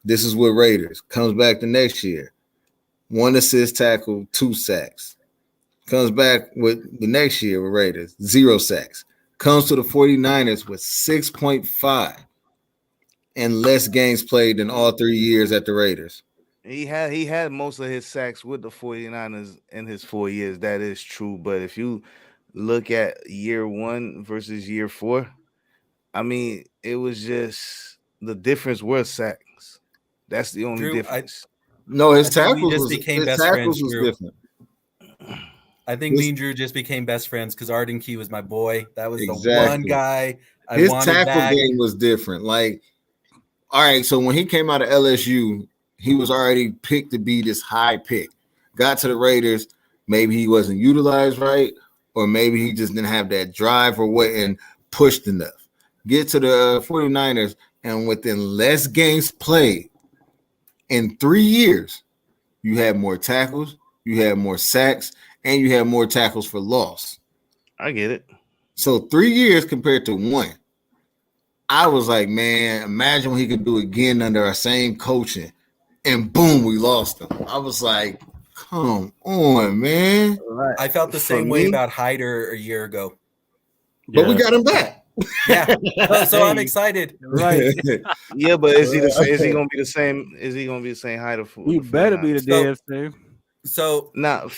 This is with Raiders. Comes back the next year. 1 assist, tackle, 2 sacks. Comes back with the next year with Raiders. 0 sacks. Comes to the 49ers with 6.5 and less games played than all 3 years at the Raiders. He had most of his sacks with the 49ers in his 4 years. That is true. But if you look at year 1 versus year 4, I mean, it was just the difference were sacks. That's the only difference. No, his I think we tackles just was, became his best tackles friends, was Drew. different. I think me and Drew just became best friends because Arden Key was my boy. That was the Exactly. one guy I His wanted tackle back. game was different. Like, all right, so when he came out of LSU, he was already picked to be this high pick. Got to the Raiders, maybe he wasn't utilized right, or maybe he just didn't have that drive or wasn't pushed enough. Get to the 49ers, and within less games played, in 3 years, you had more tackles, you had more sacks, and you had more tackles for loss. I get it. So 3 years compared to 1. I was like, man, imagine what he could do again under our same coaching. And boom, we lost him. I was like, come on, man. I felt the same way about Hyder a year ago. But we got him back. Yeah. So I'm excited. Right. Yeah, but is he gonna be the same? Is he gonna be the same height of You better be the damn same. So now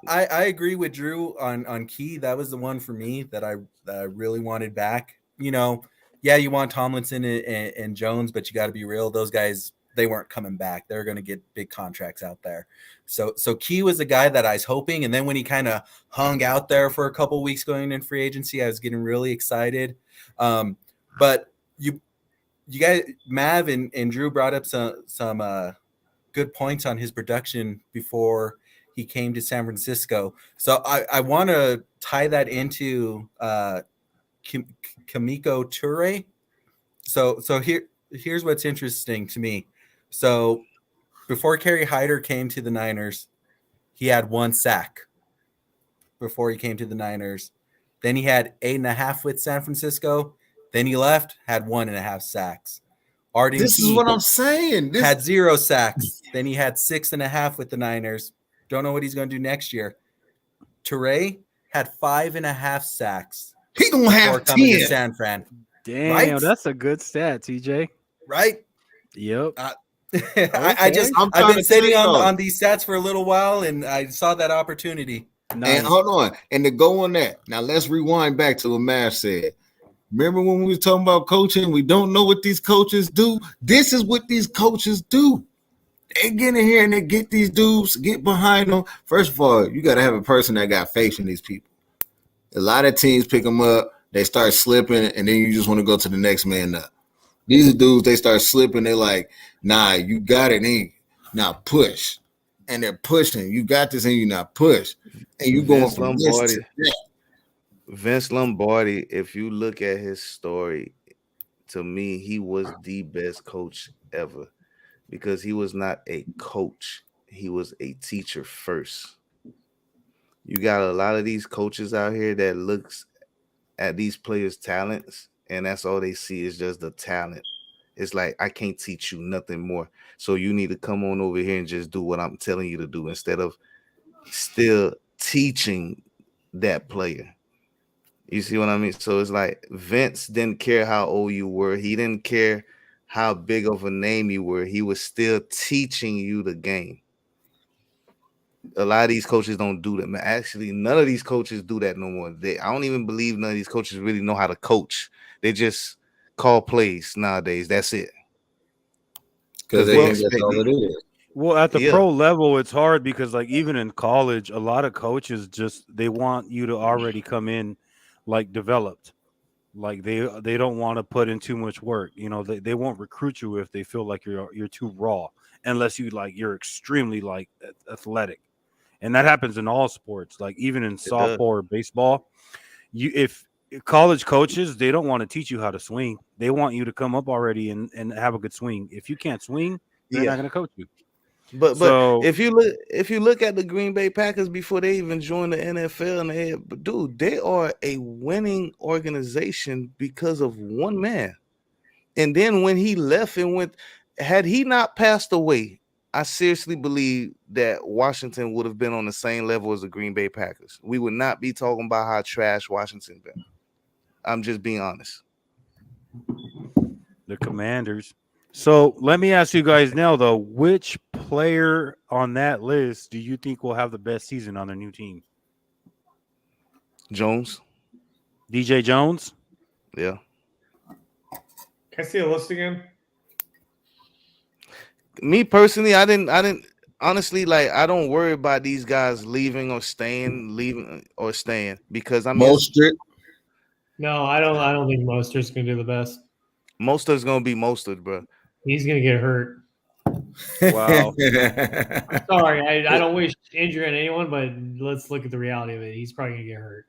I agree with Drew on Key. That was the one for me that I really wanted back. You know, yeah, you want Tomlinson and Jones, but you got to be real. Those guys, they weren't coming back. They're going to get big contracts out there. So Key was the guy that I was hoping. And then when he kind of hung out there for a couple weeks going in free agency, I was getting really excited. But you guys, Mav and Drew brought up some good points on his production before he came to San Francisco. So I want to tie that into Kamiko Toure. So here's what's interesting to me. So before Kerry Hyder came to the Niners, he had 1 sack before he came to the Niners. Then he had 8.5 with San Francisco. Then he left, had 1.5 sacks. Arden This is Key what I'm saying. had 0 sacks. Then he had 6.5 with the Niners. Don't know what he's going to do next year. Toure had 5.5 sacks. He gonna before have coming to 10. San Fran. Damn, Right? that's a good stat, TJ. Right? Yep. I've I'm trying been to sitting tell you. on these stats for a little while, and I saw that opportunity. Nice. And hold on. And to go on that, now let's rewind back to what Mav said. Remember when we was talking about coaching? We don't know what these coaches do. This is what these coaches do. They get in here and they get these dudes, get behind them. First of all, you got to have a person that got faith in these people. A lot of teams pick them up, they start slipping, and then you just want to go to the next man up. These are dudes, they start slipping. They're like, nah, you got it in. Now push. And they're pushing. You got this in you, now push. And you going from this to that. Vince Lombardi, if you look at his story, to me, he was the best coach ever because he was not a coach. He was a teacher first. You got a lot of these coaches out here that looks at these players' talents, and that's all they see is just the talent. It's like, I can't teach you nothing more. So you need to come on over here and just do what I'm telling you to do instead of still teaching that player. You see what I mean? So it's like Vince didn't care how old you were. He didn't care how big of a name you were. He was still teaching you the game. A lot of these coaches don't do that. Actually, none of these coaches do that no more. I don't even believe none of these coaches really know how to coach. They just call plays nowadays. That's it. Because they Well, think that's all it is. Well, at the Yeah. pro level, it's hard because, like, even in college, a lot of coaches they want you to already come in like developed. Like they don't want to put in too much work. You know, they won't recruit you if they feel like you're too raw, unless you're extremely like athletic, and that happens in all sports. Like even in softball or baseball, if college coaches, they don't want to teach you how to swing. They want you to come up already and have a good swing. If you can't swing, they're not going to coach you. But So- if you look at the Green Bay Packers before they even joined the NFL, and they are a winning organization because of one man. And then when he left and went, had he not passed away, I seriously believe that Washington would have been on the same level as the Green Bay Packers. We would not be talking about how trash Washington been. I'm just being honest. The Commanders. So let me ask you guys now, though, which player on that list do you think will have the best season on their new team? Jones, DJ Jones? yeah. Can I see the list again? Me personally, I didn't honestly, like, I don't worry about these guys leaving or staying because I mean Mostert. No, I don't think Mostert's gonna do the best. Mostert's gonna be Mostert, bro. He's gonna get hurt. Wow. Sorry, I don't wish injury on anyone, but let's look at the reality of it. He's probably gonna get hurt.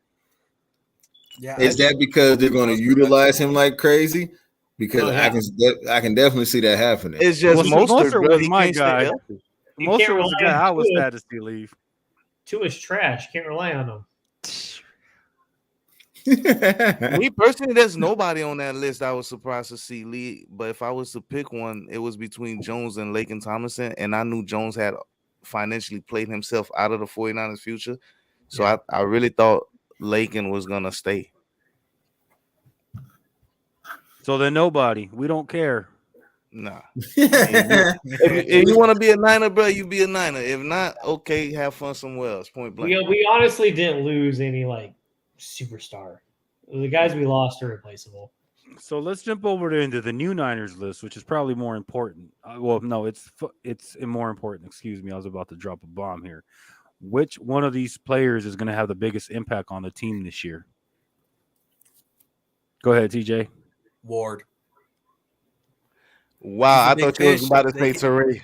Yeah, Is that because they're going to utilize him like crazy? Because Oh, yeah. I can definitely see that happening. It's just Well, Mostert, Mostert bro. was He my can't stay guy. healthy. You Most can't of us rely on I was Tua. sad to see leave. Tua's trash. Can't rely on him. Me personally, there's nobody on that list I was surprised to see leave. But if I was to pick one, it was between Jones and Laken Tomlinson. And I knew Jones had financially played himself out of the 49ers future. So Yeah. I really thought Laken was going to stay. So then nobody. We don't care. Nah. If you want to be a Niner, bro, you be a Niner. If not, okay, have fun somewhere else. Point blank. We honestly didn't lose any like superstar. The guys we lost are replaceable. So let's jump over into the new Niners list, which is probably more important. Well, no, it's more important. Excuse me, I was about to drop a bomb here. Which one of these players is going to have the biggest impact on the team this year? Go ahead, TJ. Ward. Wow, I He's a big thought you was fish. about to say Teray.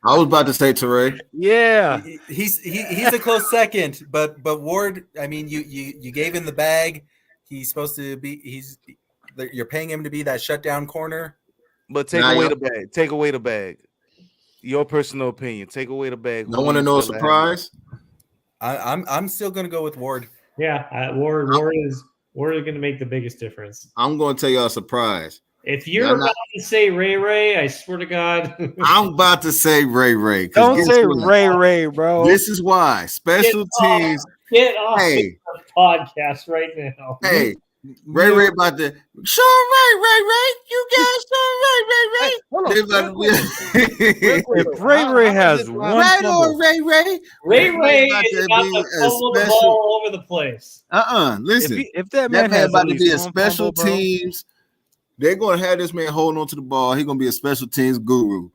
I was about to say Teray. Yeah. He's a close second, but Ward. I mean, you gave him the bag. He's supposed to be. You're paying him to be that shutdown corner. But take away the bag. Take away the bag. Your personal opinion. Take away the bag. No one to know a surprise. I'm still gonna go with Ward. Yeah, Ward is going to make the biggest difference. I'm going to tell y'all a surprise. If you're about to say Ray, I swear to God, I'm about to say Ray. Don't say Ray, bro. This is why special teams. Get off Hey, the podcast right now. hey, Ray about to show Ray. You guys show Ray. If Ray has one Right fumble, on, Ray. Ray about is to about be to a fumble the special- ball all over the place. Listen, if that that man man has about at to least be a one special fumble, bro, teams. They're going to have this man holding on to the ball. He's going to be a special teams guru.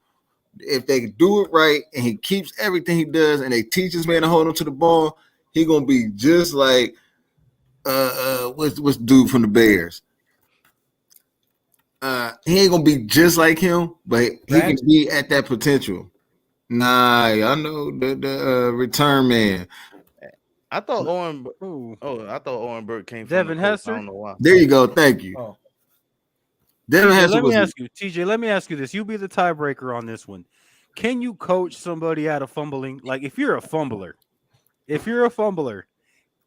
If they do it right and he keeps everything he does and they teach this man to hold on to the ball, he's going to be just like what's dude from the Bears. He ain't going to be just like him, but he can be at that potential. Nah, I know the return man. I thought Oren. Ooh. Oh, I thought Oren Burke came from Devin the Colts. Hester? I don't know why. There you go. Thank you. Oh. Devin TJ, Hester let me was ask you, TJ. Let me ask you this: you be the tiebreaker on this one. Can you coach somebody out of fumbling? Like, if you're a fumbler,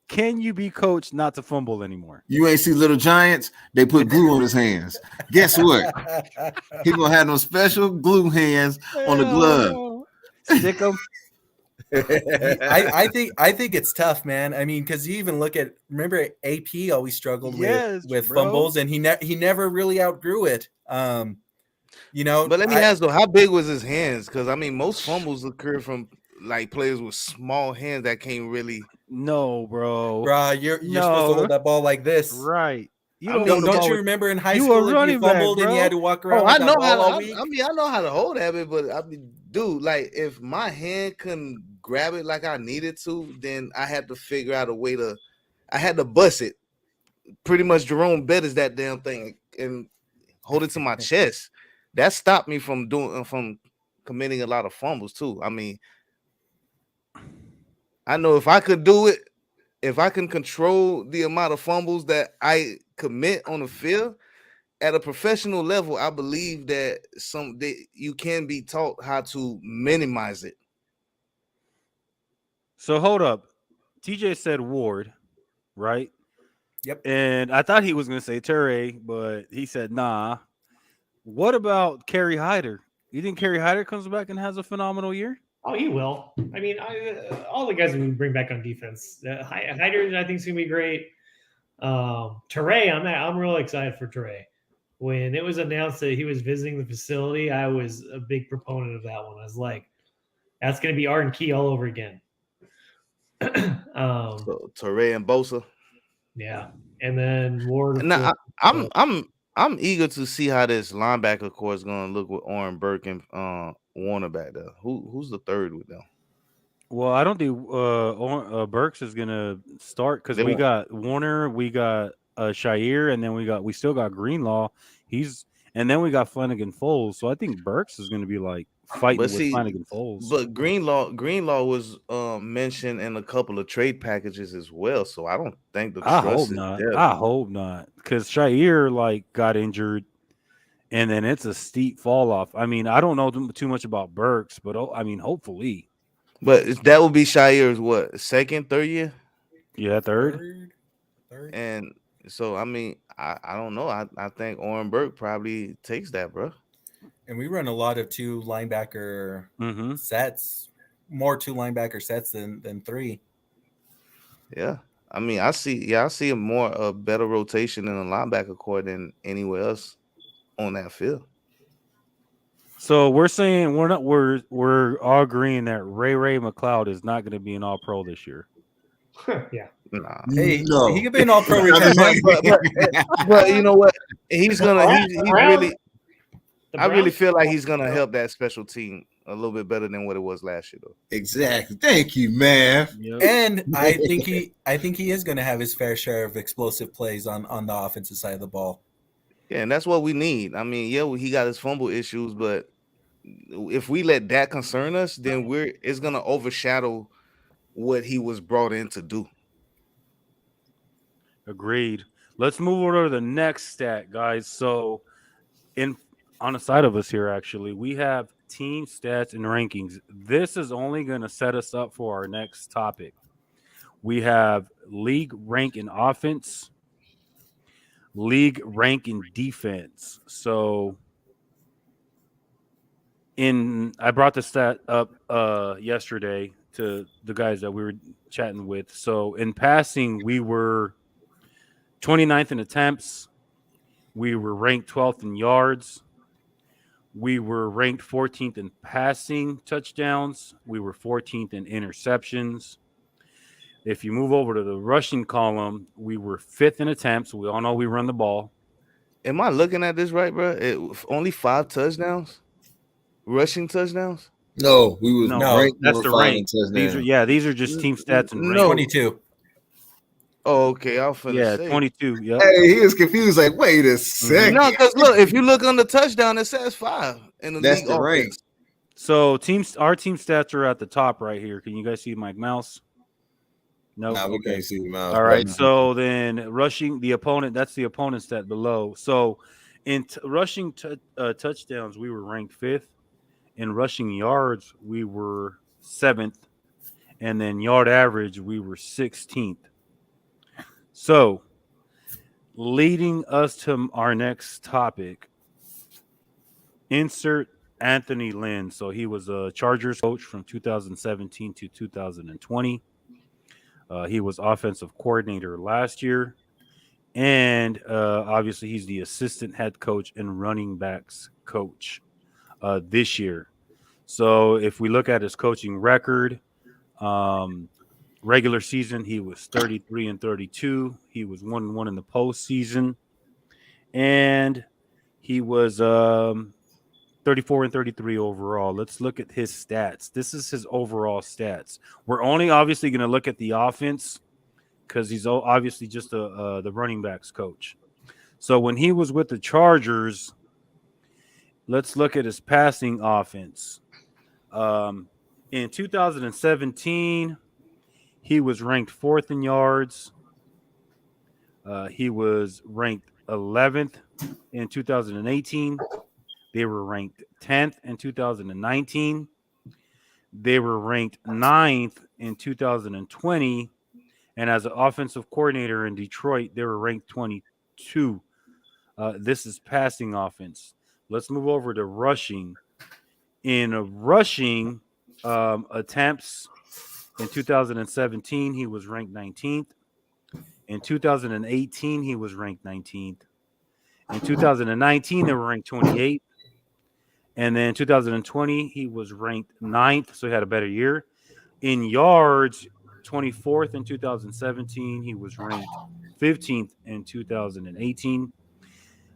can you be coached not to fumble anymore? You ain't see Little Giants? They put glue on his hands. Guess what? He gonna have those special glue hands on the glove. Stick them. I think it's tough, man. I mean, because you even look at AP always struggled with bro. fumbles, and he never really outgrew it. But let me ask though, how big was his hands? Because I mean, most fumbles occur from like players with small hands that can't really. No, bro. You're supposed to hold that ball like this, Right. You Don't you remember in high you school a if you running back, fumbled and bro. you had to walk around? Oh, with I that know ball how. all I week? mean, I know how to hold that, but I mean, dude, like if my hand couldn't grab it like I needed to, then I had to figure out a way to. I had to bust it. Pretty much, Jerome Bettis that damn thing and hold it to my chest. That stopped me from committing a lot of fumbles too. I mean, I know if I could do it, if I can control the amount of fumbles that I commit on the field at a professional level, I believe that you can be taught how to minimize it. So hold up. TJ said Ward, right? Yep. And I thought he was going to say Teray, but he said nah. What about Kerry Hyder? You think Kerry Hyder comes back and has a phenomenal year? Oh, he will. I mean, all the guys we bring back on defense. Hyder, I think, is going to be great. Teray, I'm really excited for Teray. When it was announced that he was visiting the facility, I was a big proponent of that one. I was like, that's going to be Arden Key all over again. So Teray and Bosa. Yeah, and then Ward. Now I'm eager to see how this linebacker core is going to look with Oren Burke and Warner back there. Who's the third with them? Well, I don't think Burks is going to start because we got Warner, we got Shire, and then we still got Greenlaw. And then we got Flanagan Foles. So I think Burks is going to be like fighting with Flanagan Foles. But Greenlaw was mentioned in a couple of trade packages as well. So I don't think the trust is there. I hope not, because Shire got injured, and then it's a steep fall off. I mean, I don't know too much about Burks, but I mean, hopefully. But that would be Shire's what, second, third year? Yeah, third. And so I mean, I don't know. I think Oren Burke probably takes that, bro. And we run a lot of two linebacker sets, more two linebacker sets than three. Yeah. I mean, I see a better rotation in the linebacker core than anywhere else on that field. So we're saying we're all agreeing that Ray McLeod is not going to be an All-Pro this year. Yeah. Nah. Hey, No. he could be an All-Pro. But you know what? he's The gonna Browns- he's the Browns- really the I really Browns- feel like he's gonna help that special team a little bit better than what it was last year though. Exactly. Thank you, man. Yep. And I think he is going to have his fair share of explosive plays on the offensive side of the ball. Yeah, and that's what we need. I mean, yeah, he got his fumble issues, but if we let that concern us, then it's gonna overshadow what he was brought in to do. Agreed. Let's move over to the next stat, guys. So, on the side of us here, actually, we have team stats and rankings. This is only going to set us up for our next topic. We have league rank in offense, league rank in defense. So, I brought the stat up yesterday to the guys that we were chatting with. So, in passing, we were 29th in attempts. We were ranked 12th in yards. We were ranked 14th in passing touchdowns. We were 14th in interceptions. If you move over to the rushing column, we were 5th in attempts. We all know we run the ball. Am I looking at this right, bro? Only 5 touchdowns, rushing touchdowns. No, we was No, ranked that's number the 5 in rank. touchdowns. These are just team stats and No. rank. 22. Oh, okay. I was finna Yeah, say. 22. Yep. Hey, he was confused. Like, wait a second. No, because look, if you look on the touchdown, it says 5 in the That's league the rank. offense. So our team stats are at the top right here. Can you guys see my mouse? No. Nah, we Okay. can't see the mouse. All right. So then rushing the opponent, that's the opponent stat below. So in rushing touchdowns, we were ranked 5th. In rushing yards, we were 7th. And then yard average, we were 16th. So leading us to our next topic, insert Anthony Lynn. So he was a Chargers coach from 2017 to 2020. He was offensive coordinator last year. And obviously, he's the assistant head coach and running backs coach this year. So if we look at his coaching record, regular season, he was 33-32. He was 1-1 in the postseason. And he was 34-33 overall. Let's look at his stats. This is his overall stats. We're only obviously going to look at the offense because he's obviously just the running backs coach. So when he was with the Chargers, let's look at his passing offense. In 2017, he was ranked 4th in yards. He was ranked 11th in 2018. They were ranked 10th in 2019. They were ranked 9th in 2020. And as an offensive coordinator in Detroit, they were ranked 22. This is passing offense. Let's move over to rushing. In rushing attempts in 2017, he was ranked 19th. In 2018, he was ranked 19th. In 2019, they were ranked 28th. And then 2020, he was ranked 9th, so he had a better year. In yards, 24th in 2017. He was ranked 15th in 2018.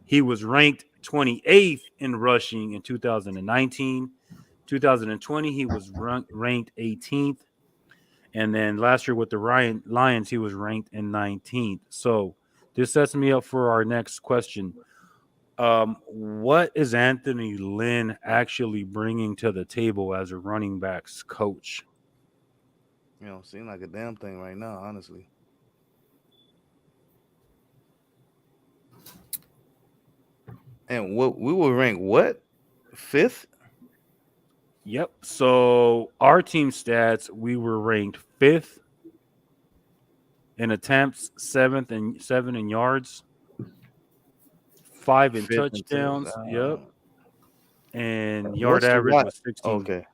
He was ranked 28th in rushing in 2019. 2020, he was ranked 18th. And then last year with the Lions, he was ranked in 19th. So this sets me up for our next question. What is Anthony Lynn actually bringing to the table as a running backs coach? You know, seem like a damn thing right now, honestly. And what we were ranked what? 5th? Yep. So our team stats, we were ranked 5th in attempts, 7th and 7 in yards, 5 in 5th in touchdowns. touchdowns. Yep. And yard What's the average what? was 16. Okay.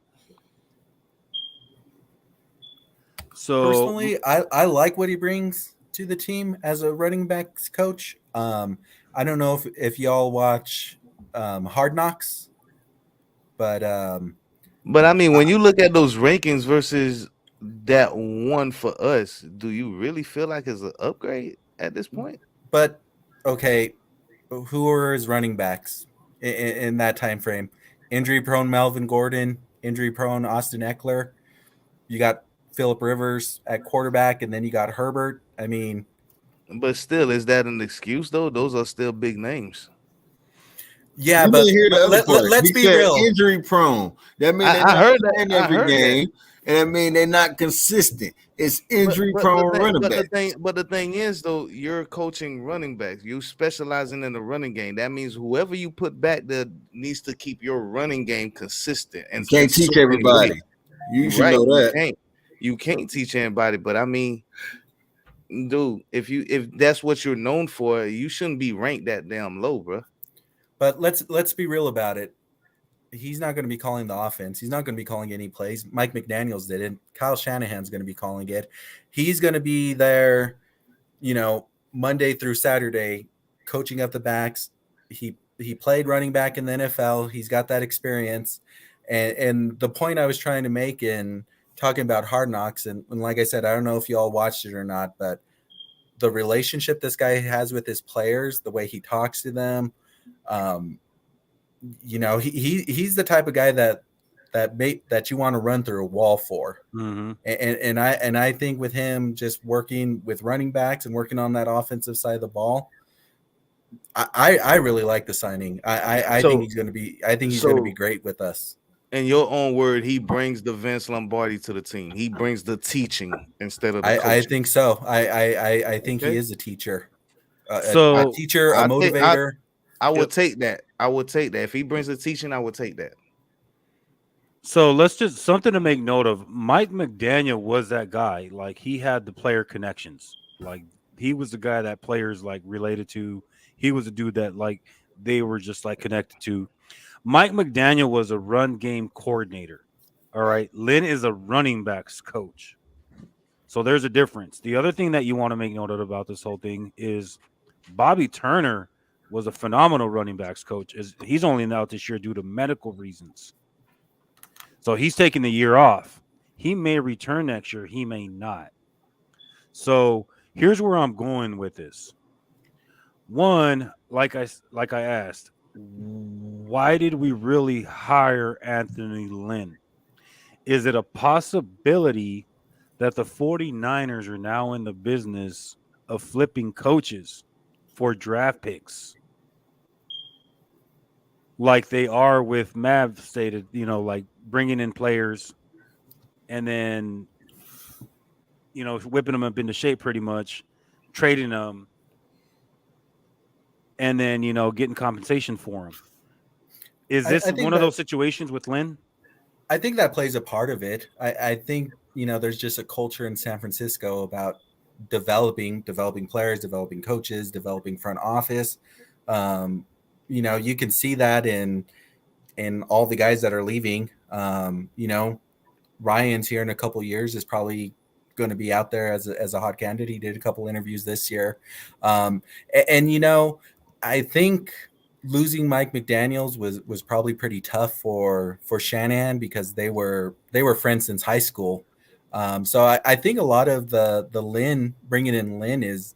So Personally, I like what he brings to the team as a running backs coach. I don't know if y'all watch Hard Knocks, but I mean, when you look at those rankings versus that one for us, do you really feel like it's an upgrade at this point? But okay, who are his running backs in that time frame? Injury-prone Melvin Gordon, injury-prone Austin Eckler. You got Phillip Rivers at quarterback, and then you got Herbert. I mean, But still, is that an excuse though? Those are still big names. yeah, You but, didn't hear the other part. let's He be said real. injury prone. That means they're I not heard that. playing I every heard that. game, and that means they're not consistent. It's injury prone running back. But the thing is, though, you're coaching running backs. You specializing in the running game. That means whoever you put back there needs to keep your running game consistent. And You can't teach certain everybody. ways. You should Right, know that. You can't teach anybody. But I mean, dude, if that's what you're known for, you shouldn't be ranked that damn low, bro. But let's be real about it. He's not going to be calling the offense. He's not going to be calling any plays. Mike McDaniels did it. Kyle Shanahan's going to be calling it. He's going to be there, Monday through Saturday, coaching up the backs. He played running back in the NFL. He's got that experience. And the point I was trying to make in talking about Hard Knocks, and like I said, I don't know if you all watched it or not, but the relationship this guy has with his players, the way he talks to them, he's the type of guy that you want to run through a wall for. Mm-hmm. And I think with him just working with running backs and working on that offensive side of the ball, I really like the signing. I think he's going to be great with us. In your own word, he brings the Vince Lombardi to the team. He brings the teaching instead of the coaching. I think so. I think he is a teacher. A teacher, a motivator. I would take that. If he brings the teaching, I would take that. So let's just something to make note of. Mike McDaniel was that guy. Like, he had the player connections. Like, he was the guy that players like related to. He was a dude that like they were just like connected to. Mike McDaniel was a run game coordinator. All right. Lynn is a running backs coach. So there's a difference. The other thing that you want to make note of about this whole thing is Bobby Turner was a phenomenal running backs coach. He's only out this year due to medical reasons. So he's taking the year off. He may return next year. He may not. So here's where I'm going with this. One, like I asked, why did we really hire Anthony Lynn? Is it a possibility that the 49ers are now in the business of flipping coaches for draft picks? Like they are with Mav stated, like bringing in players and then, whipping them up into shape pretty much, trading them, and then, getting compensation for them. Is this one of those situations with Lynn? I think that plays a part of it. I think, there's just a culture in San Francisco about developing players, developing coaches, developing front office. You can see that in all the guys that are leaving. Ryan's here in a couple of years is probably going to be out there as a hot candidate. He did a couple interviews this year. I think losing Mike McDaniels was probably pretty tough for Shanahan because they were friends since high school. So I think a lot of the Lynn, bringing in Lynn is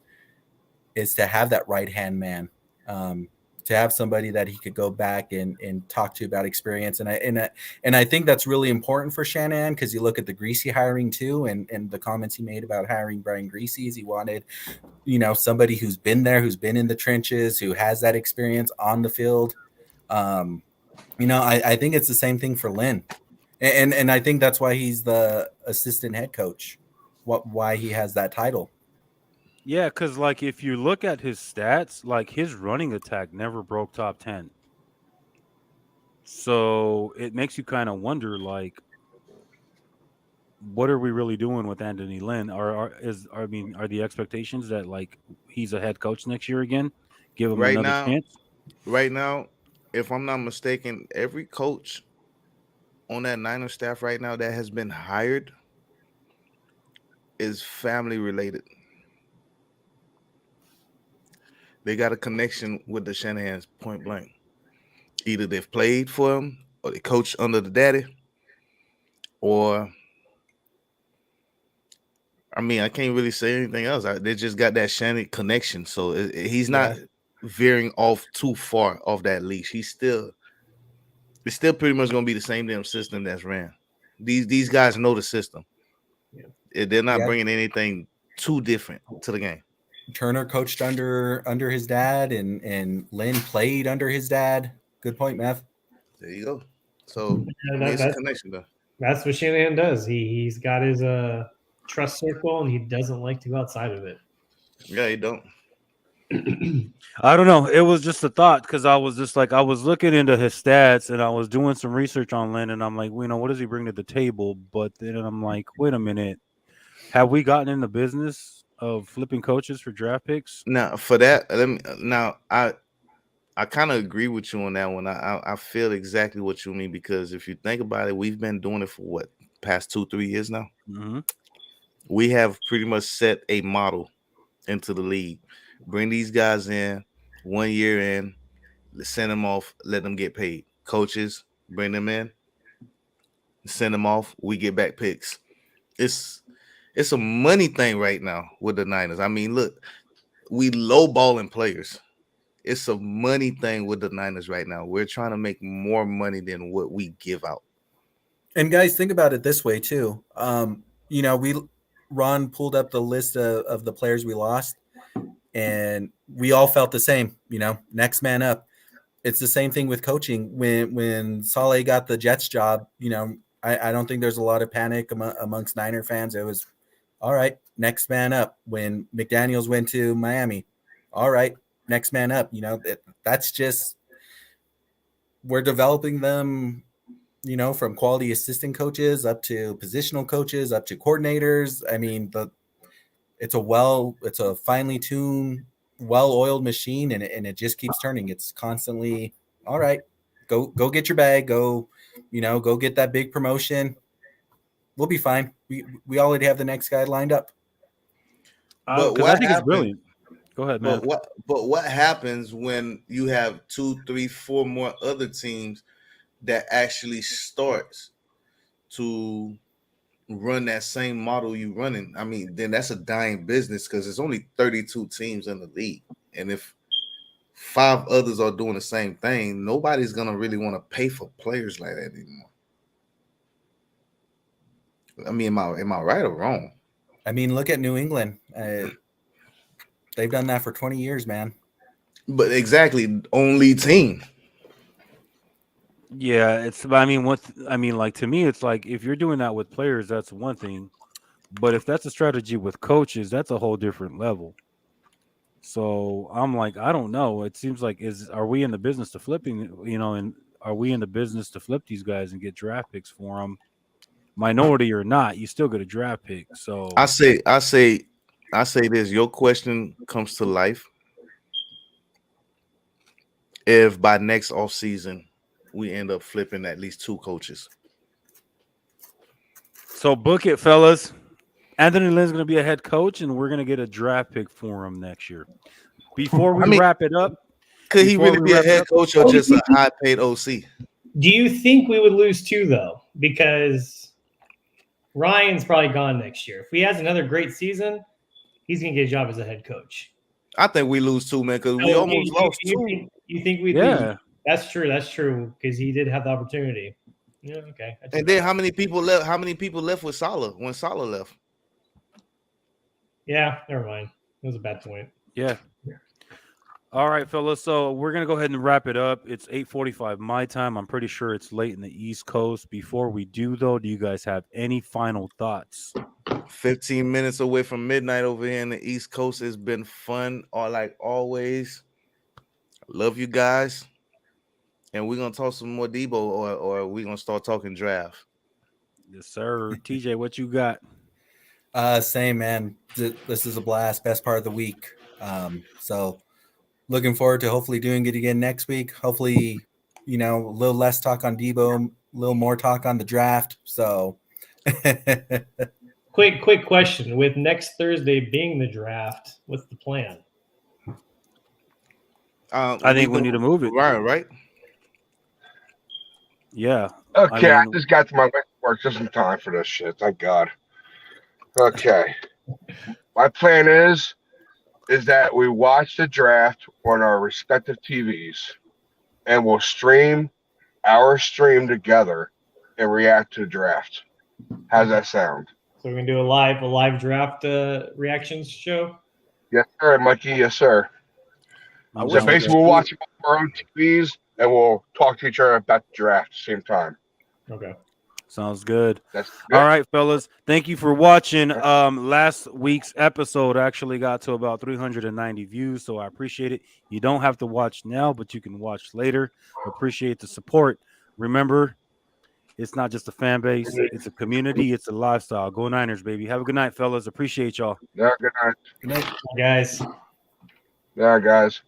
to have that right-hand man, to have somebody that he could go back and talk to about experience. And I think that's really important for Shanahan, because you look at the Greasy hiring too, and the comments he made about hiring Brian Greasy is he wanted, somebody who's been there, who's been in the trenches, who has that experience on the field. I think it's the same thing for Lynn. And I think that's why he's the assistant head coach, why he has that title. Yeah, because like if you look at his stats, like his running attack never broke top 10. So it makes you kind of wonder, like, what are we really doing with Anthony Lynn? Are the expectations that like he's a head coach next year again? Give him another chance? Right now, if I'm not mistaken, every coach on that Niners staff right now that has been hired is family related. They got a connection with the Shanahans, point blank. Either they've played for him, or they coached under the daddy, or I can't really say anything else. They just got that Shanahan connection. So he's not veering off too far off that leash. It's still pretty much going to be the same damn system that's ran. These guys know the system. They're not bringing anything too different to the game. Turner coached under his dad, and Lynn played under his dad. Good point, Matt. There you go. So it's a connection there. That's what Shanahan does. He's got his trust circle, and he doesn't like to go outside of it. Yeah, he don't. I don't know. It was just a thought because I was just like I was looking into his stats and I was doing some research on Lynn, and I'm like, well, what does he bring to the table? But then I'm like, wait a minute, have we gotten in the business of flipping coaches for draft picks? Now, for that, I kind of agree with you on that one. I feel exactly what you mean because if you think about it, we've been doing it for what, past 2-3 years now. Mm-hmm. We have pretty much set a model into the league. Bring these guys in, 1 year in, send them off, let them get paid. Coaches, bring them in, send them off, we get back picks. It's a money thing right now with the Niners. I mean, look, we lowballing players. It's a money thing with the Niners right now. We're trying to make more money than what we give out. And guys, think about it this way too. Ron pulled up the list of the players we lost, and we all felt the same. Next man up. It's the same thing with coaching. When Saleh got the Jets job, I don't think there's a lot of panic amongst Niner fans. It was all right, next man up. When McDaniels went to Miami, all right, next man up. That's just we're developing them. From quality assistant coaches up to positional coaches up to coordinators. I mean, it's a finely tuned, well-oiled machine, and it just keeps turning. It's constantly all right. Go get your bag. Go get that big promotion. We'll be fine. We already have the next guy lined up. But I think it's brilliant. Go ahead, man. But what happens when you have 2, 3, 4 more other teams that actually starts to run that same model you running? I mean, then that's a dying business because there's only 32 teams in the league. And if 5 others are doing the same thing, nobody's going to really want to pay for players like that anymore. I mean, am I right or wrong? I mean, look at New England. They've done that for 20 years, man. But exactly, only team. Yeah, like to me, it's like if you're doing that with players, that's one thing. But if that's a strategy with coaches, that's a whole different level. So I'm like, I don't know. It seems like are we in the business to flipping, and are we in the business to flip these guys and get draft picks for them? Minority or not, you still get a draft pick. So I say this, your question comes to life if by next offseason we end up flipping at least 2 coaches. So book it, fellas. Anthony Lynn's going to be a head coach, and we're going to get a draft pick for him next year. Before we wrap it up, could he really be a head coach or just a high-paid OC? Do you think we would lose 2 though? Because Ryan's probably gone next year. If he has another great season, he's going to get a job as a head coach. I think we lose 2, man, because we almost lost 2. You think we lose? That's true, because he did have the opportunity. Yeah, okay. And then how many people left? How many people left with Saleh when Saleh left? Yeah, never mind. That was a bad point. Yeah. All right, fellas. So we're gonna go ahead and wrap it up. It's 8:45 my time. I'm pretty sure it's late in the East Coast. Before we do, though, do you guys have any final thoughts? 15 minutes away from midnight over here in the East Coast. It's been fun, like always. Love you guys. And we're gonna talk some more Debo, or we're gonna start talking draft. Yes, sir. TJ, what you got? Same, man. This is a blast. Best part of the week. So looking forward to hopefully doing it again next week. Hopefully, a little less talk on Debo, a little more talk on the draft. So quick question. With next Thursday being the draft, what's the plan? I think we need to move it. Right? Yeah. Okay, I just got to my work just in time for this shit. Thank God. Okay. My plan is is that we watch the draft on our respective TVs, and we'll stream our stream together and react to the draft. How's that sound? So we're gonna do a live draft reactions show. Yes, sir, Mikey. Yes, sir. I So wish we basically, could- we'll watch our own TVs and we'll talk to each other about the draft at the same time. Okay. Sounds good. That's good. All right, fellas. Thank you for watching. Last week's episode actually got to about 390 views, so I appreciate it. You don't have to watch now, but you can watch later. Appreciate the support. Remember, it's not just a fan base, it's a community, it's a lifestyle. Go Niners, baby. Have a good night, fellas. Appreciate y'all. Yeah, good night. Good night. Guys. Yeah, guys.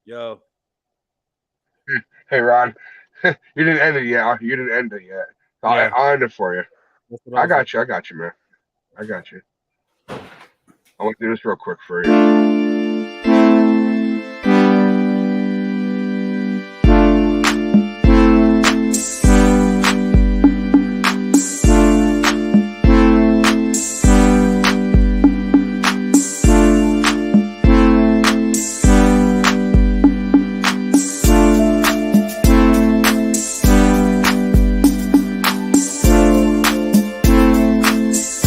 Yo. Hey, Ron. You didn't end it yet. You didn't end it yet. Yeah. I'll end it for you. That's what I got you. I got you, man. I got you. I want to do this real quick for you.